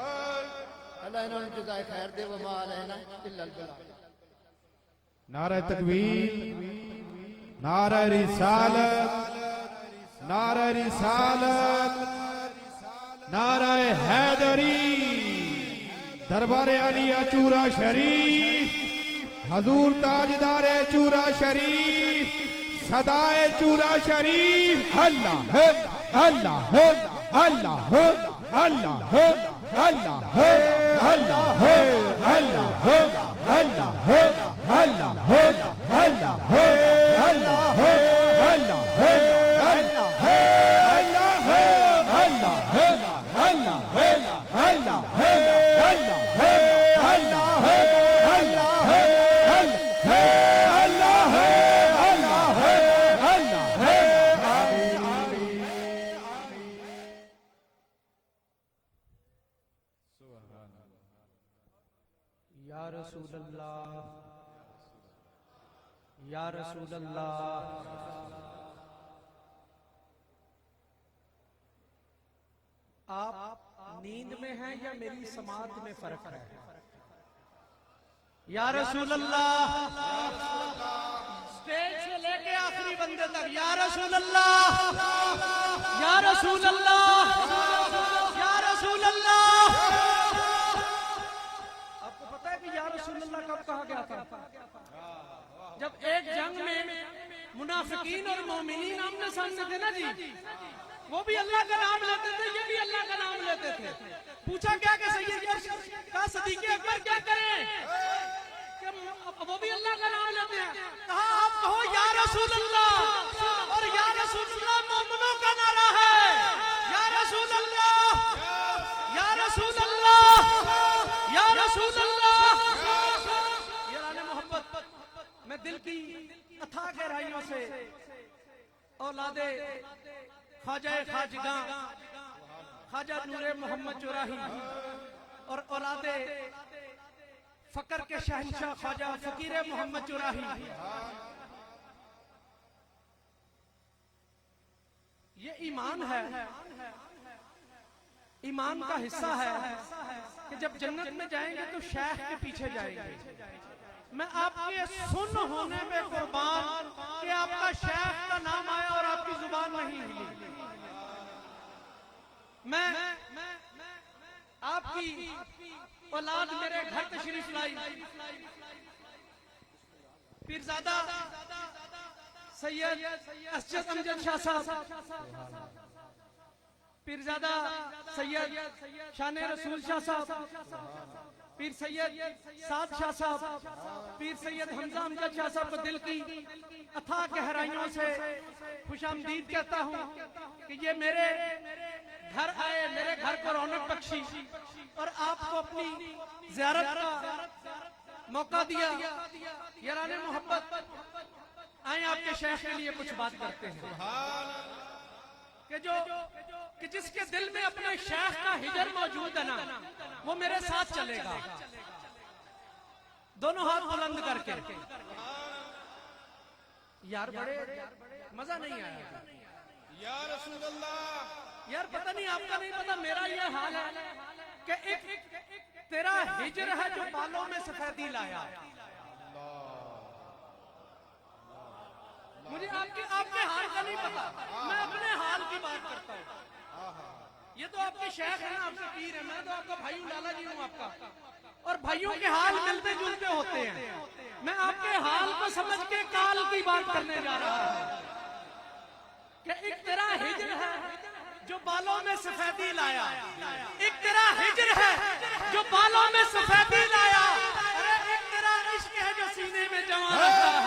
अल्लाह इन्होंने जज़ाए खैर दे व मा अलैना इल्ला अल बलाग नारा तकबीर नारा रिसालत नारा रिसालत नारा हैदरी दरबार आलिया चूरा शरीफ हजूर ताजदारे चूरा शरीफ सदाए चूरा शरीफ अल्लाह अल्लाह अल्लाह अल्लाह अल्लाह अल्लाह अल्लाह अल्लाह अल्लाह या रसूल अल्लाह या रसूल अल्लाह आप नींद में हैं या मेरी समात में फर्क है या रसूल अल्लाह स्टेज से लेके आखिरी बंदे तक या रसूल अल्लाह या रसूल अल्लाह या रसूल अल्लाह आपको पता है कि या रसूल अल्लाह कब कहा गया था जब एक जंग में मुनाफिकीन और मोमिनीन आमने सामने थे ना जी वो भी अल्लाह का नाम लेते थे ये भी अल्लाह का नाम लेते थे पूछा क्या कि सैयद का सदीक़ अकबर क्या करें वो भी अल्लाह का नाम लेते हैं कहा आप कहो या रसूल अल्लाह और या रसूल अल्लाह मोमिनों का नारा है या रसूल अल्लाह या रसूल अल्लाह या रसूल अल्लाह याराने मोहब्बत मैं दिल की अथाह गहराइयों से औलादे ख्वाजा खाजगा ख्वाजा नूरे मोहम्मद चुराही और औलादे फकर के शहंशाह ख्वाजा फकीर मोहम्मद चुराही ये ईमान है, ईमान का हिस्सा है कि जब जन्नत में जाएंगे तो शेख के पीछे जाएंगे। मैं आपके सुन होने में कुर्बान कि आपका शेख का नाम आया और आपकी जुबान नहीं हिली। मैं आपकी औलाद मेरे घर तशरीफ लाई, पीरजादा सैयद असजद अमजद शाह साहब, पीरजादा सैयद शाने रसूल शाह साहब, पीर सैयद साद शाह साहब, पीर सैयद हमजा अमजद शाह साहब को दिल की अथाह गहराइयों से खुशामदीद कहता हूँ कि ये मेरे घर आए, मेरे घर को रौनक बख्शी और आपको अपनी ज़ियारत का मौका दिया। याराने मोहब्बत, आए आपके शेख के लिए कुछ बात करते हैं कि जिसके दिल में अपने शेख का हिजर मौजूद है ना, वो मेरे साथ चलेगा। दोनों हाथ बुलंद करके। यार बड़े मजा नहीं आया या रसूल अल्लाह। यार पता नहीं आपका नहीं पता, मेरा ये हाल है कि एक तेरा हिजर है जो बालों में सफेदी लाया। मुझे आपके हाल का नहीं पता, मैं अपने हाल की बात करता हूँ। ये तो आपके शेख है ना, आपके पीर है, मैं तो आपका भाई लाला जी हूँ आपका, और भाइयों के हाल मिलते जुलते होते हैं। मैं आपके हाल को समझ के काल की बात करने जा रहा हूँ कि एक तेरा हिजर है जो बालों में सफेदी लाया, एक तेरा हिजर है जो बालों में सफेदी लाया, अरे एक तेरा इश्क है जो सीने में जमा रहता है,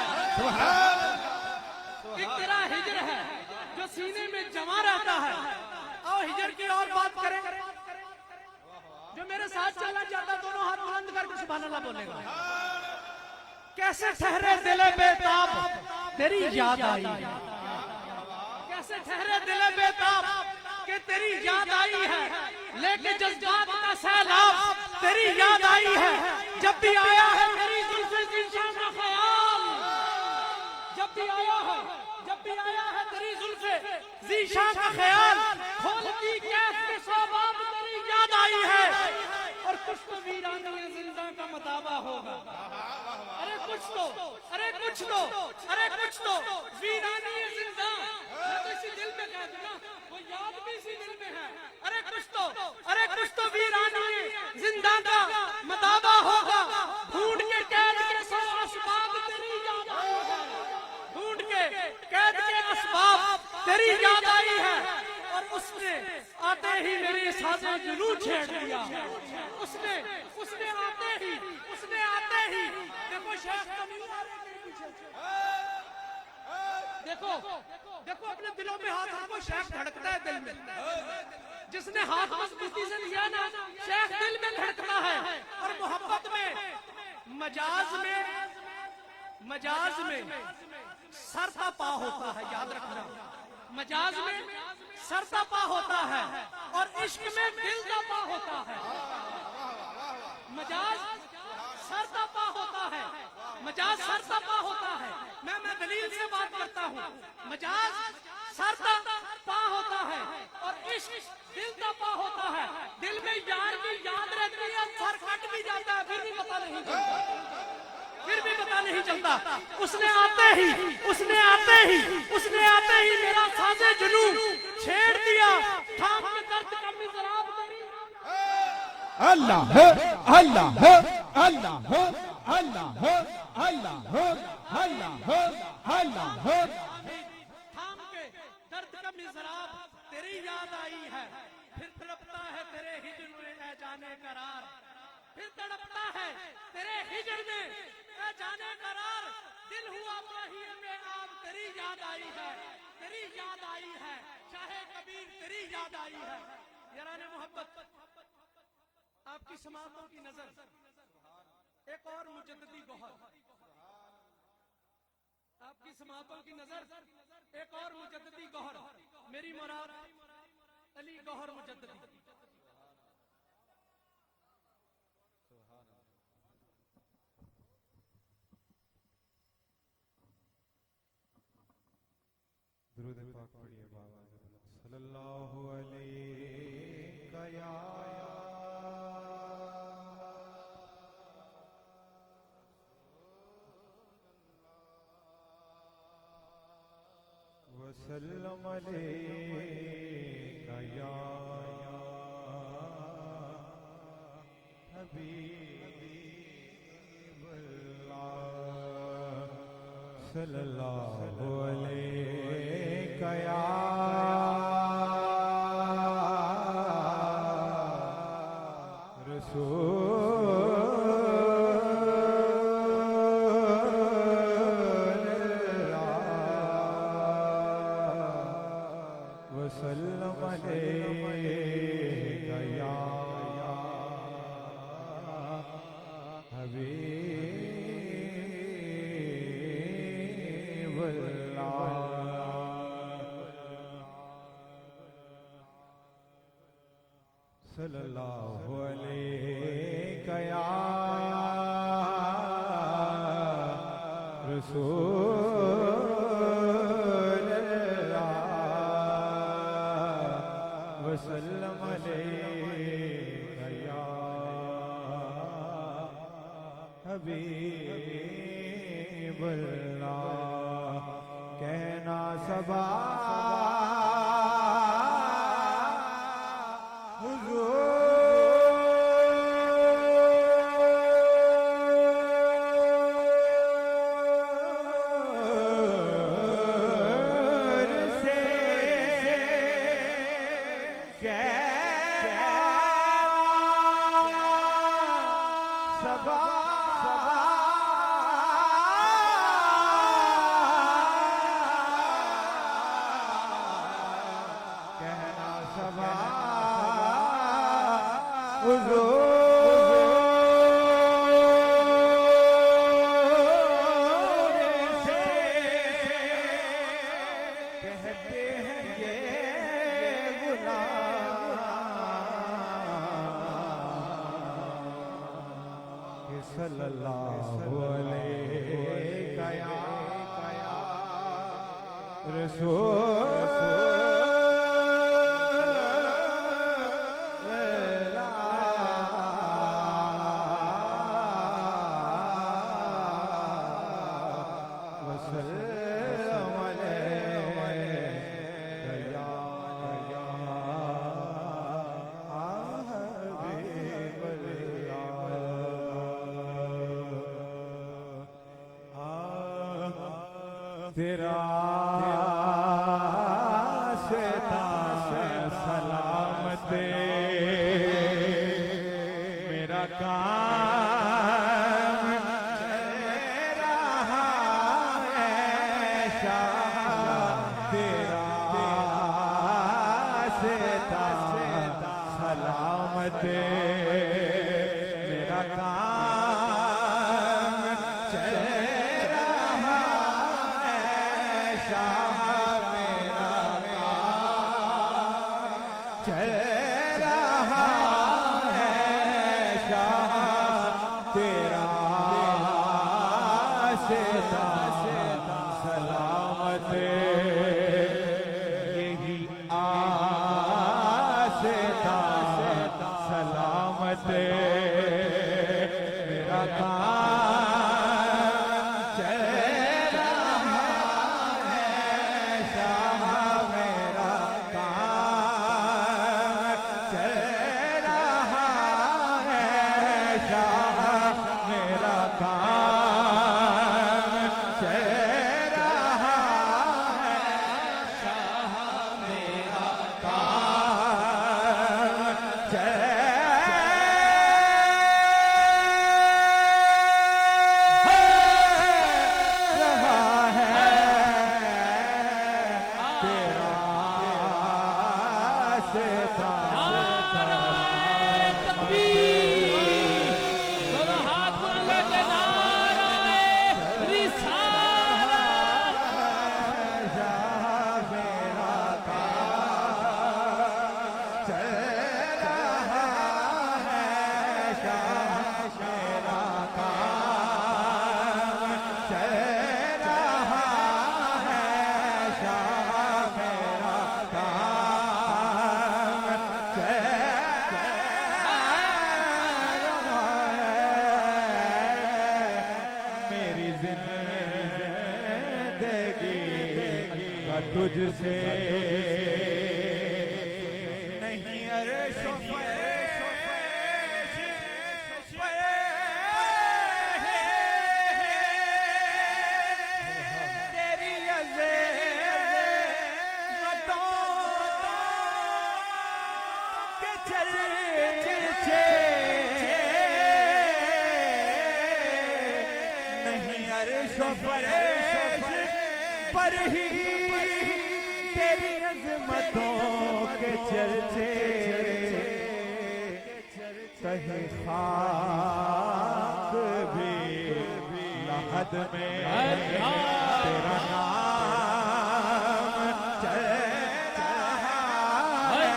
एक तेरा हिजर है जो सीने में जमा रहता है। और हिजर की और बात करें, जो मेरे साथ चलना चाहता दोनों हाथ बुलंद करके सुभान अल्लाह बोलेगा। कैसे ठहरे दिले बेताब तेरी याद आई, कैसे ठहरे दिले बेताब कि तेरी याद आई है, लेके जज्बात का सैलाब तेरी याद आई है। जब भी आया है तेरी जुल्फ़े ज़ीशान का ख्याल, जब भी आया है, जब भी आया है तेरी जुल्फ़े ज़ीशान का ख्याल, खोलती कैफ के सबाब तेरी याद आई है। और कुछ तो वीरानी जिंदा का मताबा होगा, अरे कुछ तो, अरे कुछ तो, अरे कुछ तो वीरानी जिंदा। मैं तो इसी दिल में कह दूं ना, वो याद भी इसी दिल में है। अरे कुछ तो, अरे कुछ तो वीरानी जिंदा का मताबा होगा। ढूंढ के कैद के सौ असबाब तेरी याद आई है, ढूंढ के कैद के असबाब तेरी याद आई है। और उसने आते ही मेरे साथे जुनून छेड़ दिया, उसने आते ही देखो शेख कमीर आ रहे हैं पीछे, देखो अपने दिलों में हाथ रखो, शेख धड़कता है दिल में। जिसने हाथ मजबूती से लिया ना, शेख दिल में धड़कता है। और मोहब्बत में मजाज में सरता पा होता है, याद रखना, मजाज में सरता पा होता है और इश्क में दिल का पा होता है। मजाज सरता पा होता है, मजाज सरता पा होता है। मैं दलील से बात करता हूँ। मजाज सरता पा होता है और इश्क दिल का पा होता है। दिल में यार की याद रहती है, सर कट भी जाता है, फिर भी पता नहीं चलता, उसने आते ही मेरा साजे जुनून छेड़ दिया। थाम के दर्द का मिज़राब तेरी अल्लाह हो, अल्लाह हो, अल्लाह हो, अल्लाह हो, अल्लाह हो, अल्लाह हो, अल्लाह हो। थाम के दर्द का मिज़राब तेरी याद आई है, फिर तड़पता है तेरे हिजर में ऐ जाने करार, फिर तड़पता है तेरे हिजर में ऐ जाने करार। दिल हुआ माहिए में आब तेरी याद आई है, तेरी याद आई है, चाहे कबीर तेरी याद आई है। याराने मोहब्बत, आपकी समातों की नजर एक और मुजद्दिदी गौहर, आपकी समातों की नजर एक और मुजद्दिदी गौहर, मेरी मुराद अली गौहर मुजद्दिदी। दुरूद पाक पढ़िए बाबा। सल्लल्लाहु अलैहि या वसल्लम अलैका या हबीबल्लाह सल्लल्लाहु अलैका या वसल्लम अलैका या हबीबल्लाह सल्लल्लाहु अलैका या रसूलल्लाह वसल्लम अलैका या हबीबल्लाह कहना सबा सल्लल्लाहु अलैका या रसूलल्लाह वसल्लम अलैका या तेरा सेता सलामत मेरा काम रहा है शाह तेरा सेता सलामत मेरा काम चल रहा शाह मेरा चल रहा है शाह तेरा सेता सलामत यही आसेता सलामत मेरा काम चल रहा है शाह मेरा काम चल रहा है शाह मेरा काम तुझसे नहीं अर्श तेरी अज़मतों के चर्चे नहीं अर्श पर ही तेरी अज़मतों के चर्चे कहीं खाक भी लहद में तेरा नाम चल रहा है।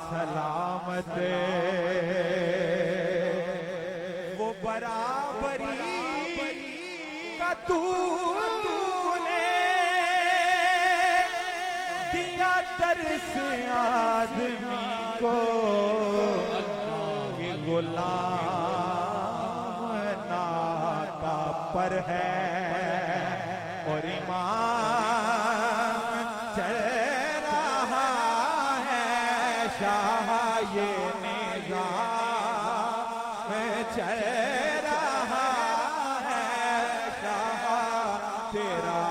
सलामत वो बराबरी का तूने दिया तरस आदमी को कि गुलाम नाता पर है और ईमान चल रहा है। शाह ये निज़ाम चल रहा है। शाह तेरा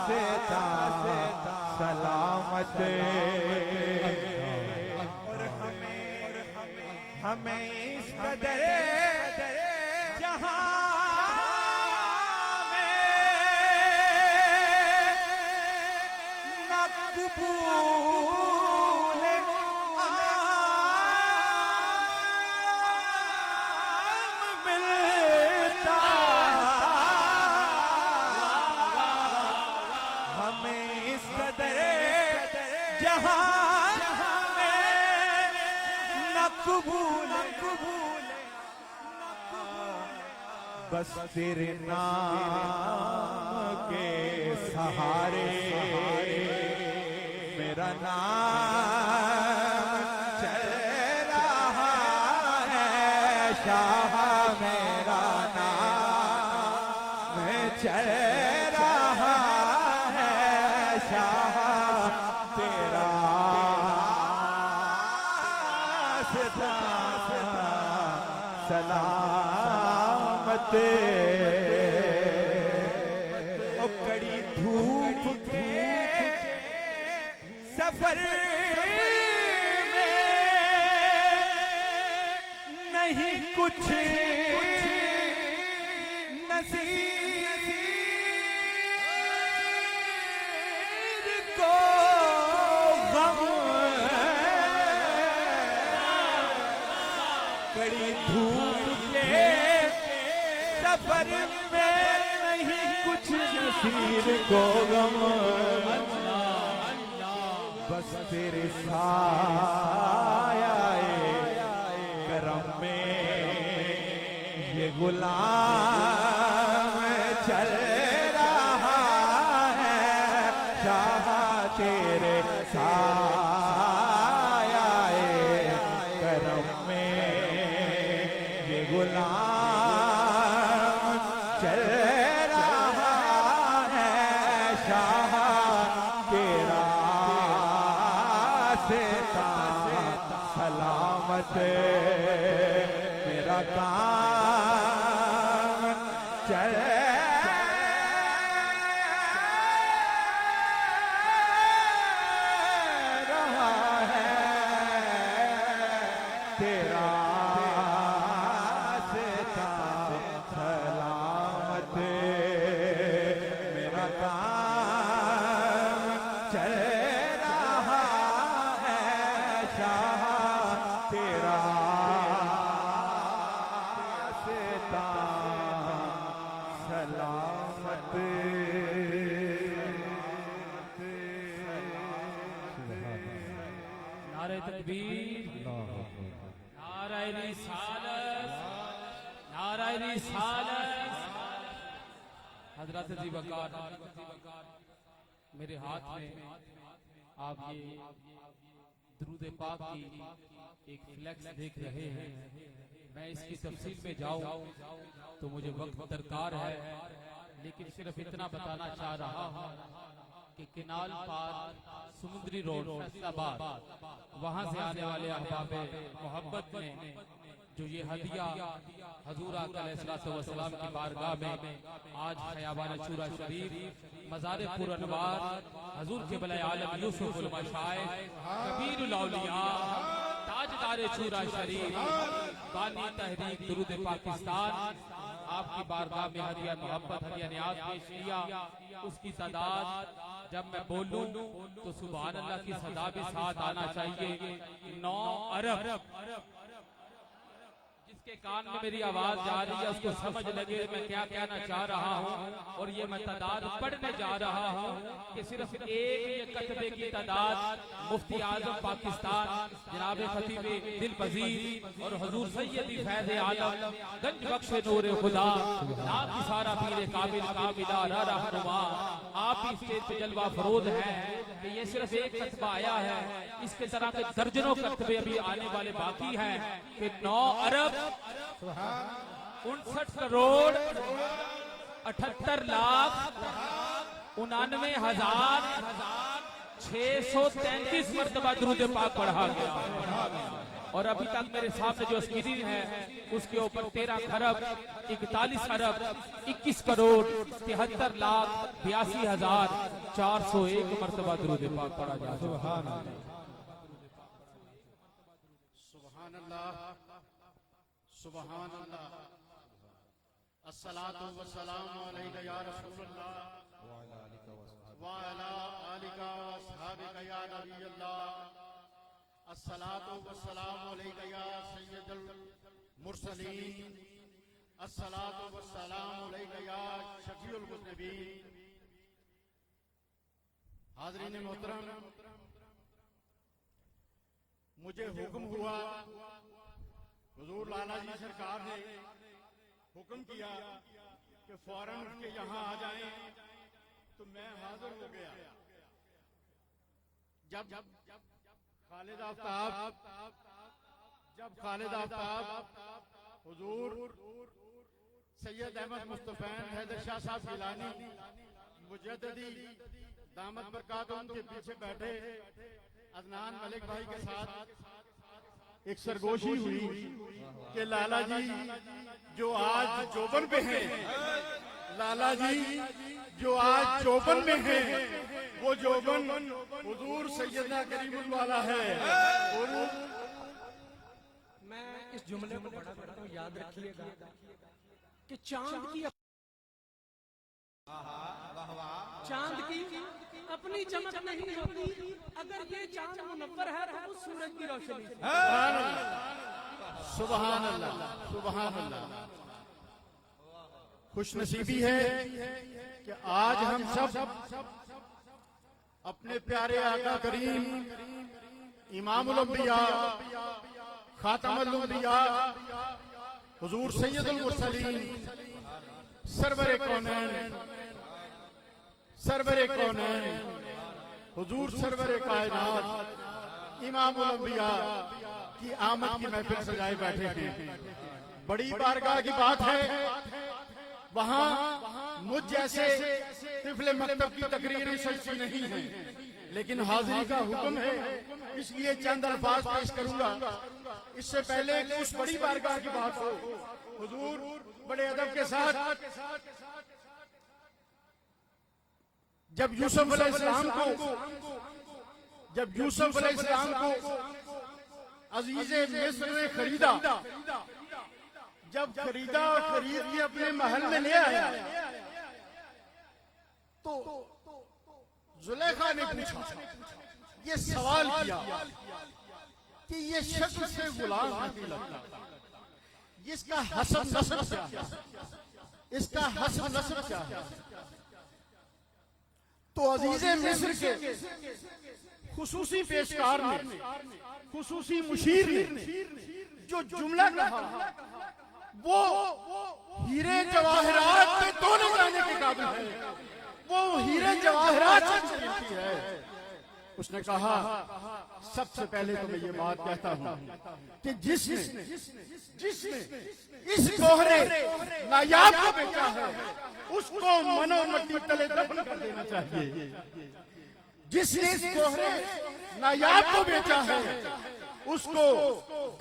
सेता सलामत और हमें इस कदर जहां में मकबूल आम मिलता हमें इस कदर जहां में मकबूल बस तेरे नाम के सहारे मेरा नाम चल रहा है। शाह मेरा नाम चल रहा है। शाह तेरा सलामत ओ कड़ी धूप के सफर में नहीं कुछ नसीब को गम कड़ी धूप के सफर में नहीं कुछ नसीब को गम बस तेरे साये करम में ये गुलाम चल रहा है। शाह तेरे साये करम में ये गुलाम चल रहा है। शाह तेरा सलामत मेरा काम चल रहा है। तेरा सलामत मेरा काम चल रहा है। शाह तेरा तकबीर, नाराए रिसालत, नाराए रिसालत। हजरत जी वकार, मेरे हाथ में आप ये दुरूद पाक की एक फ्लैक्स देख रहे हैं। मैं इसकी तफसील में जाऊं तो मुझे वक्त दरकार है, लेकिन सिर्फ इतना बताना चाह रहा हूं कि किनाल पार समुद्री रोड फैसलाबाद, वहां से आने वाले अहबाब मोहब्बत ने जो ये हदिया हजूर अलैहिस्सलाम की बारगाह में आज खयाबान चूरा शरीफ मज़ार पुरअनवार हजूर के बले आलम यूसुफ उल मशाइख कबीरुल औलिया ताजदार चूरा शरीफ बानी तहरीक दुरूद पाकिस्तान आपकी बारगाह में हदिया मोहब्बत हदिया नियाज पेश किया। उसकी तादाद जब मैं बोलूं तो सुभान अल्लाह की सदा भी साथ आना चाहिए। 9 अरब जिसके कान में मेरी आवाज जा रही है उसको समझ लगे मैं क्या कहना चाह रहा हूँ। और ये मैं तादाद पढ़ने जा रहा हूँ कि सिर्फ एक ये कतबे की तादाद मुफ्ती आजम पाकिस्तान जनाब खतीब दिल पजीर और हुजूर सैयदी फैज़ आलम गंज बख्श नूर खुदा नाम की सारा पीरे काबिल काबिला रहनुमा आप ही स्टेज पे जलवा फरोज है कि ये सिर्फ एक कतबा आया है। इसके तरह के दर्जनों कतबे अभी आने वाले बाकी हैं कि 9 अरब 59 करोड़ 78 लाख 99,633 मरतबा दुरूद पाक पढ़ा गया। और अभी तक मेरे सामने जो स्क्रीन है उसके ऊपर 13 खरब 41 अरब 21 करोड़ 73 लाख 82,401 मरतबा दुरूद पाक पढ़ा जा रहा है। सुभान अल्लाह, सुभान अल्लाह। अस्सलातु वस्सलामु अलैका या रसूलल्लाह व अला आलिका व अस्हाबिका या नबी अल्लाह। अस्सलातु वस्सलामु अलैका या सय्यदुल मुरसलीन। अस्सलातु वस्सलामु अलैका या शफीउल मुज़निबीन। हाज़रीन मोहतरम, मुझे हुक्म हुआ, हुजूर लाला जी सरकार ने हुक्म किया कि फौरन उठ के यहाँ आ जाएं, तो मैं हाजिर हो गया। जब खालिद आफ्ताब हुजूर सैयद अहमद मुस्तफैन हैदर शाह साहब गिलानी मुजद्दिदी दामद बरकातुहुम के पीछे बैठे अदनान मलिक भाई के साथ एक सरगोशी हुई कि लाला जी जो आज चौबन पे हैं, लाला जी जो आज चौबन में हैं, वो चौबन हुजूर सैयदना करीमुल वाला है। और मैं इस जुमले को पढ़ा करता हूँ, याद रखिएगा कि चांद की अपनी चमक नहीं होती, अगर ये चांद मुनव्वर है तो उस सूरज की रोशनी से। सुभान अल्लाह, सुभान अल्लाह। खुशनसीबी है कि आज हम सब अपने प्यारे आका करीम इमामुल अंबिया खातमुल अंबिया हुजूर सैयदुल मुरसलीन सरवरे कौनैन हुजूर सरवरे कायनात इमामुल अंबिया की आमद की महफिल सजाए बैठे हैं। बड़ी बारगाह की बात है, वहां मुझ जैसे तिफले मकतब की तकरीरें सच्ची नहीं है, लेकिन हाजिरी का हुक्म है, इसलिए चंद अल्फाज पेश करूंगा। इससे पहले उस बड़ी बारगाह की बात हो, हुजूर बड़े अदब के साथ जब यूसुफ अलैहिस्सलाम को अजीज़े मिस्र ने खरीदा, जब खरीद के अपने महल में ले आया तो जुलेखा ने पूछा, ये सवाल किया कि ये शक्ल से गुलाम नहीं लगता, इसका हसन नस्ब क्या है, इसका हसन नस्ब क्या है। तो अजीज़े मिस्र के खुसूसी पेशकार ने, खुसूसी मुशीर ने जो जुमला कहा वो हीरे जवाहरात पे तोले जाने के काबिल है, वो हीरे जवाहरात से कीमती है। उसने कहा सबसे पहले तो मैं ये बात कहता हूं कि जिसने इस गोहरे नायाब को बेचा है उसको मनोमट्टी तले दफन कर देना चाहिए। जिसने इस गोहरे नायाब को बेचा है उसको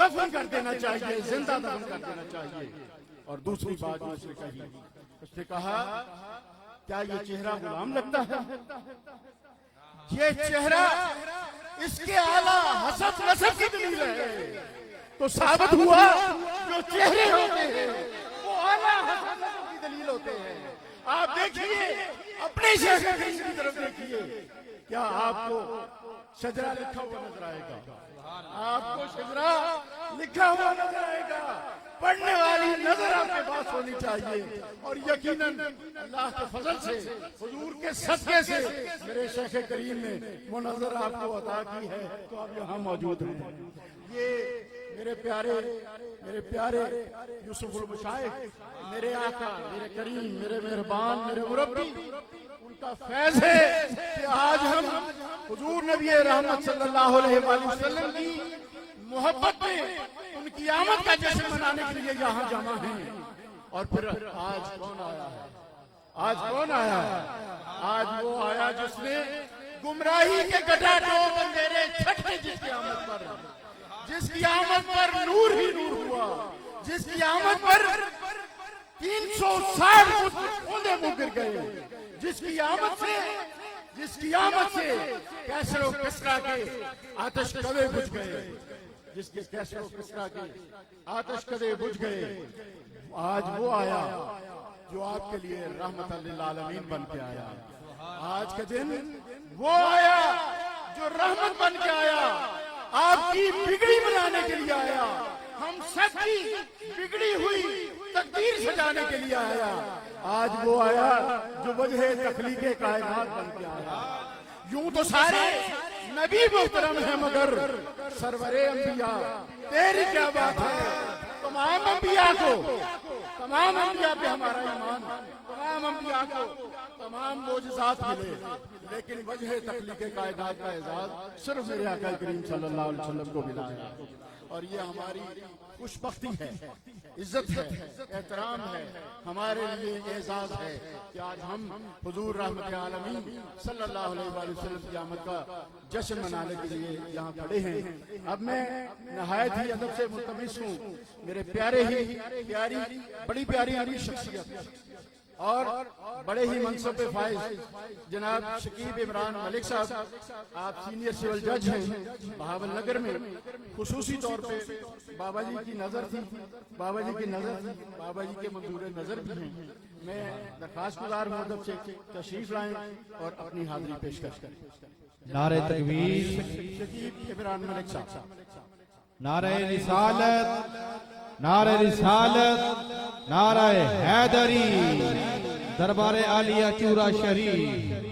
दफन कर देना चाहिए, जिंदा दफन कर देना चाहिए। और दूसरी बात उसने कही, उसने कहा क्या ये चेहरा गुलाम लगता है? ये चेहरा इसके आला हसब नसब की दलील है। तो साबित हुआ जो चेहरे होते हैं वो आला हसब नसब की दलील होते हैं। आप देखिए अपने शेख करीम की तरफ देखिए, क्या आपको शजरा लिखा हुआ नजर आएगा? आपको शजरा लिखा हुआ नजर आएगा? पढ़ने वाली नजर आपके पास होनी चाहिए। और यकीनन अल्लाह के फजल से, हुजूर के सदके से मेरे शेख करीम ने वो नजर आपको अता की है, तो आप यहाँ मौजूद हैं। ये मेरे प्यारे यूसुफुल मशाइख, मेरे आका, मेरे करीम, मेरे मेहरबान, मेरे मुरब्बी, उनका फैज है कि आज हम हुजूर नबी रहमत सल्लल्लाहु अलैहि वसल्लम की मोहब्बत में उनकी आमद का जश्न मनाने के लिए यहाँ जमा हैं। और फिर आज कौन आया है? आज कौन आया है? आज वो आया जिसने गुमराही के गठाटोप अंधेरे छटके, जिसकी आमद पर नूर ही नूर हुआ, जिसकी आमद पर 360 पौधे मुँह गिर गए, जिसकी आमद से कैसर और किसरा के आतिश कदे बुझ गए, जिसके कैसर और किसरा के आतिश कदे बुझ गए। आज वो आया जो आपके लिए रहमत लिल आलमीन बन के आया। आज के दिन वो आया जो रहमत बन के आया, आपकी बिगड़ी बनाने के लिए आया, हम सबकी बिगड़ी हुई तकदीर सजाने के लिए आया। आज वो आया जो वजह तखलीके कायनात बन के आया। यूं तो सारे नबी मोहतरम है मगर सरवरे अंबिया तेरी क्या बात है। तमाम अंबिया पे हमारा ईमान, तमाम अंबिया को तमाम मोजज़ात मिले, लेकिन वजह तखलीके कायनात का एजाज सिर्फ मेरे आका करीम सल्लल्लाहु अलैहि वसल्लम को मिला है। और ये हमारी खुशबख्ती है, इज्जत है, एहतराम है, हमारे लिए एजाज है कि आज हम हुजूर रहमत आलमीन सल्लल्लाहु अलैहि वसल्लम की आमद का जश्न मनाने के लिए यहाँ खड़े हैं। अब मैं नहायत ही अदब से मुतमिस हूँ, मेरे बड़ी प्यारी हमारी शख्सियत और बड़े ही मनसब पे फाइज जनाब शकीब इमरान मलिक साहब, आप सीनियर सिविल जज हैं बहावल नगर में। खुसूसी तौर पे बाबा जी की नजर थी, बाबा जी के मंजूर नजर भी हैं। मैं दरखास्त गुजार हूँ अदब से तशरीफ लाएं और अपनी हाजिरी पेशकश करें। नारे तकबीर, शकीब इमरान मलिक साहब। नारे रिसालत, नारे रिसालत, नारे हैदरी, दरबारे आलिया चूरा शरीफ।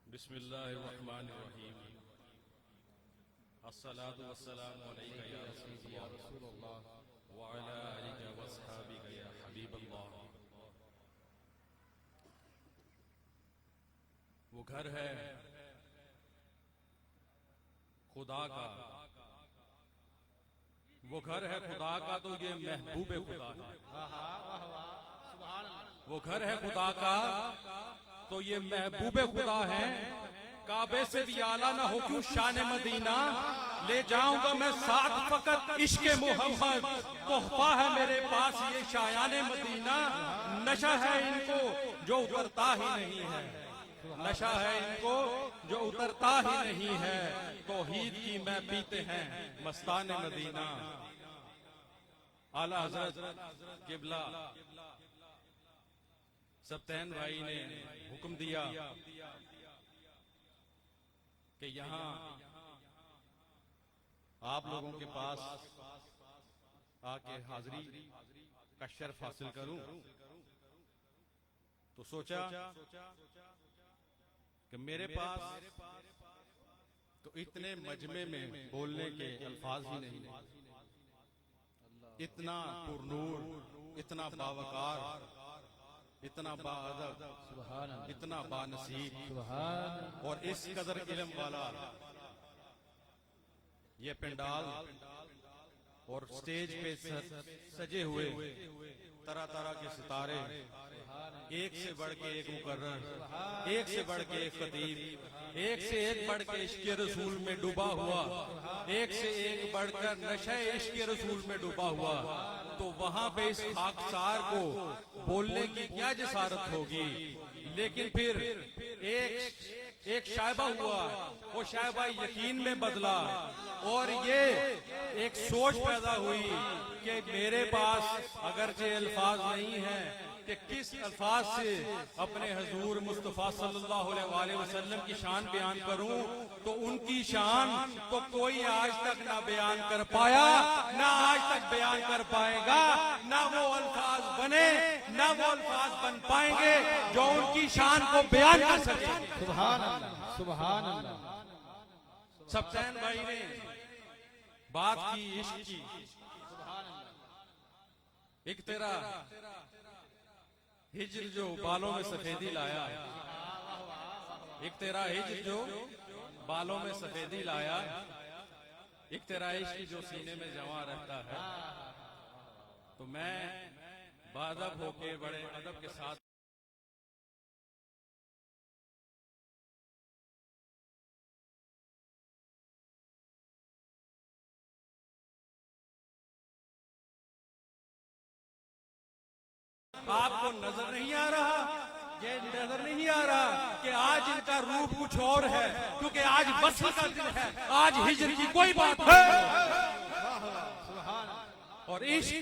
बिस्मिल्लाहिर्रहमानिर्रहीम। अस्सलातु वस्सलामु अलैका या रसूलल्लाह व अला आलिका व अस्हाबिका या हबीबल्लाह। वो घर है खुदा का, वो घर है खुदा का तो ये महबूब खुदा है। वो घर है खुदा का तो ये महबूब खुदा है। काबे से भी आला ना हो क्यों शान मदीना, ले जाऊंगा मैं साथ फकत इश्क मोहम्मद, तोहफा है मेरे पास ये शायान मदीना। नशा है इनको जो उतरता ही नहीं है, नशा है इनको जो उतरता ही नहीं है। तौहीद की मैं पीते हैं मस्तान मदीना। आला हजरत किबला सब्तैन भाई ने हुक्म दिया कि यहाँ आप लोगों के पास आके हाजिरी का शर्फ हासिल करूं, तो सोचा कि मेरे पास तो इतने मजमे में बोलने के अल्फाज ही नहीं, इतना पुरनूर, इतना बावकार, इतना बाअदब, इतना बानसीब और इस कदर इल्म वाला ये पंडाल और स्टेज पे सजे हुए तरह तरह के सितारे, एक से बढ़ के एक मुकर्रर, एक से बढ़ के एक खतीब, एक से एक बढ़ के इश्क़ रसूल में डूबा हुआ, एक से एक बढ़कर नशे इश्क़ रसूल में डूबा हुआ, तो वहां पे इस खाकसार को बोलने की क्या जसारत होगी। लेकिन फिर एक शायबा हुआ, वो शायबा यकीन में बदला और ये एक सोच पैदा हुई कि मेरे पास अगरचे अल्फाज नहीं है कि किस अल्फाज से अपने हजूर मुस्तफा सल्लल्लाहु अलैहि वसल्लम की शान बयान करूं, तो उनकी शान तो कोई आज तक ना बयान कर पाया, ना आज तक बयान कर पाएगा, ना वो अल्फाज बने, ना वो अल्फाज बन पाएंगे जो उनकी शान को बयान कर सके। सुभान अल्लाह, सुभान अल्लाह। सब्तैन भाई ने बात की इश्क की, एक तेरा हिज्र जो बालों में सफेदी लाया, एक तेरा हिज्र जो बालों में सफेदी लाया, एक तेरा इश्क जो सीने में जमा रहता है। तो मैं बाअदब होके बड़े अदब के साथ आपको नजर नहीं आ रहा, ये नजर नहीं आ रहा कि आज इनका रूप कुछ और है, क्योंकि आज वस्ल का दिन है, आज हिज्र की कोई बात नहीं। और इश्क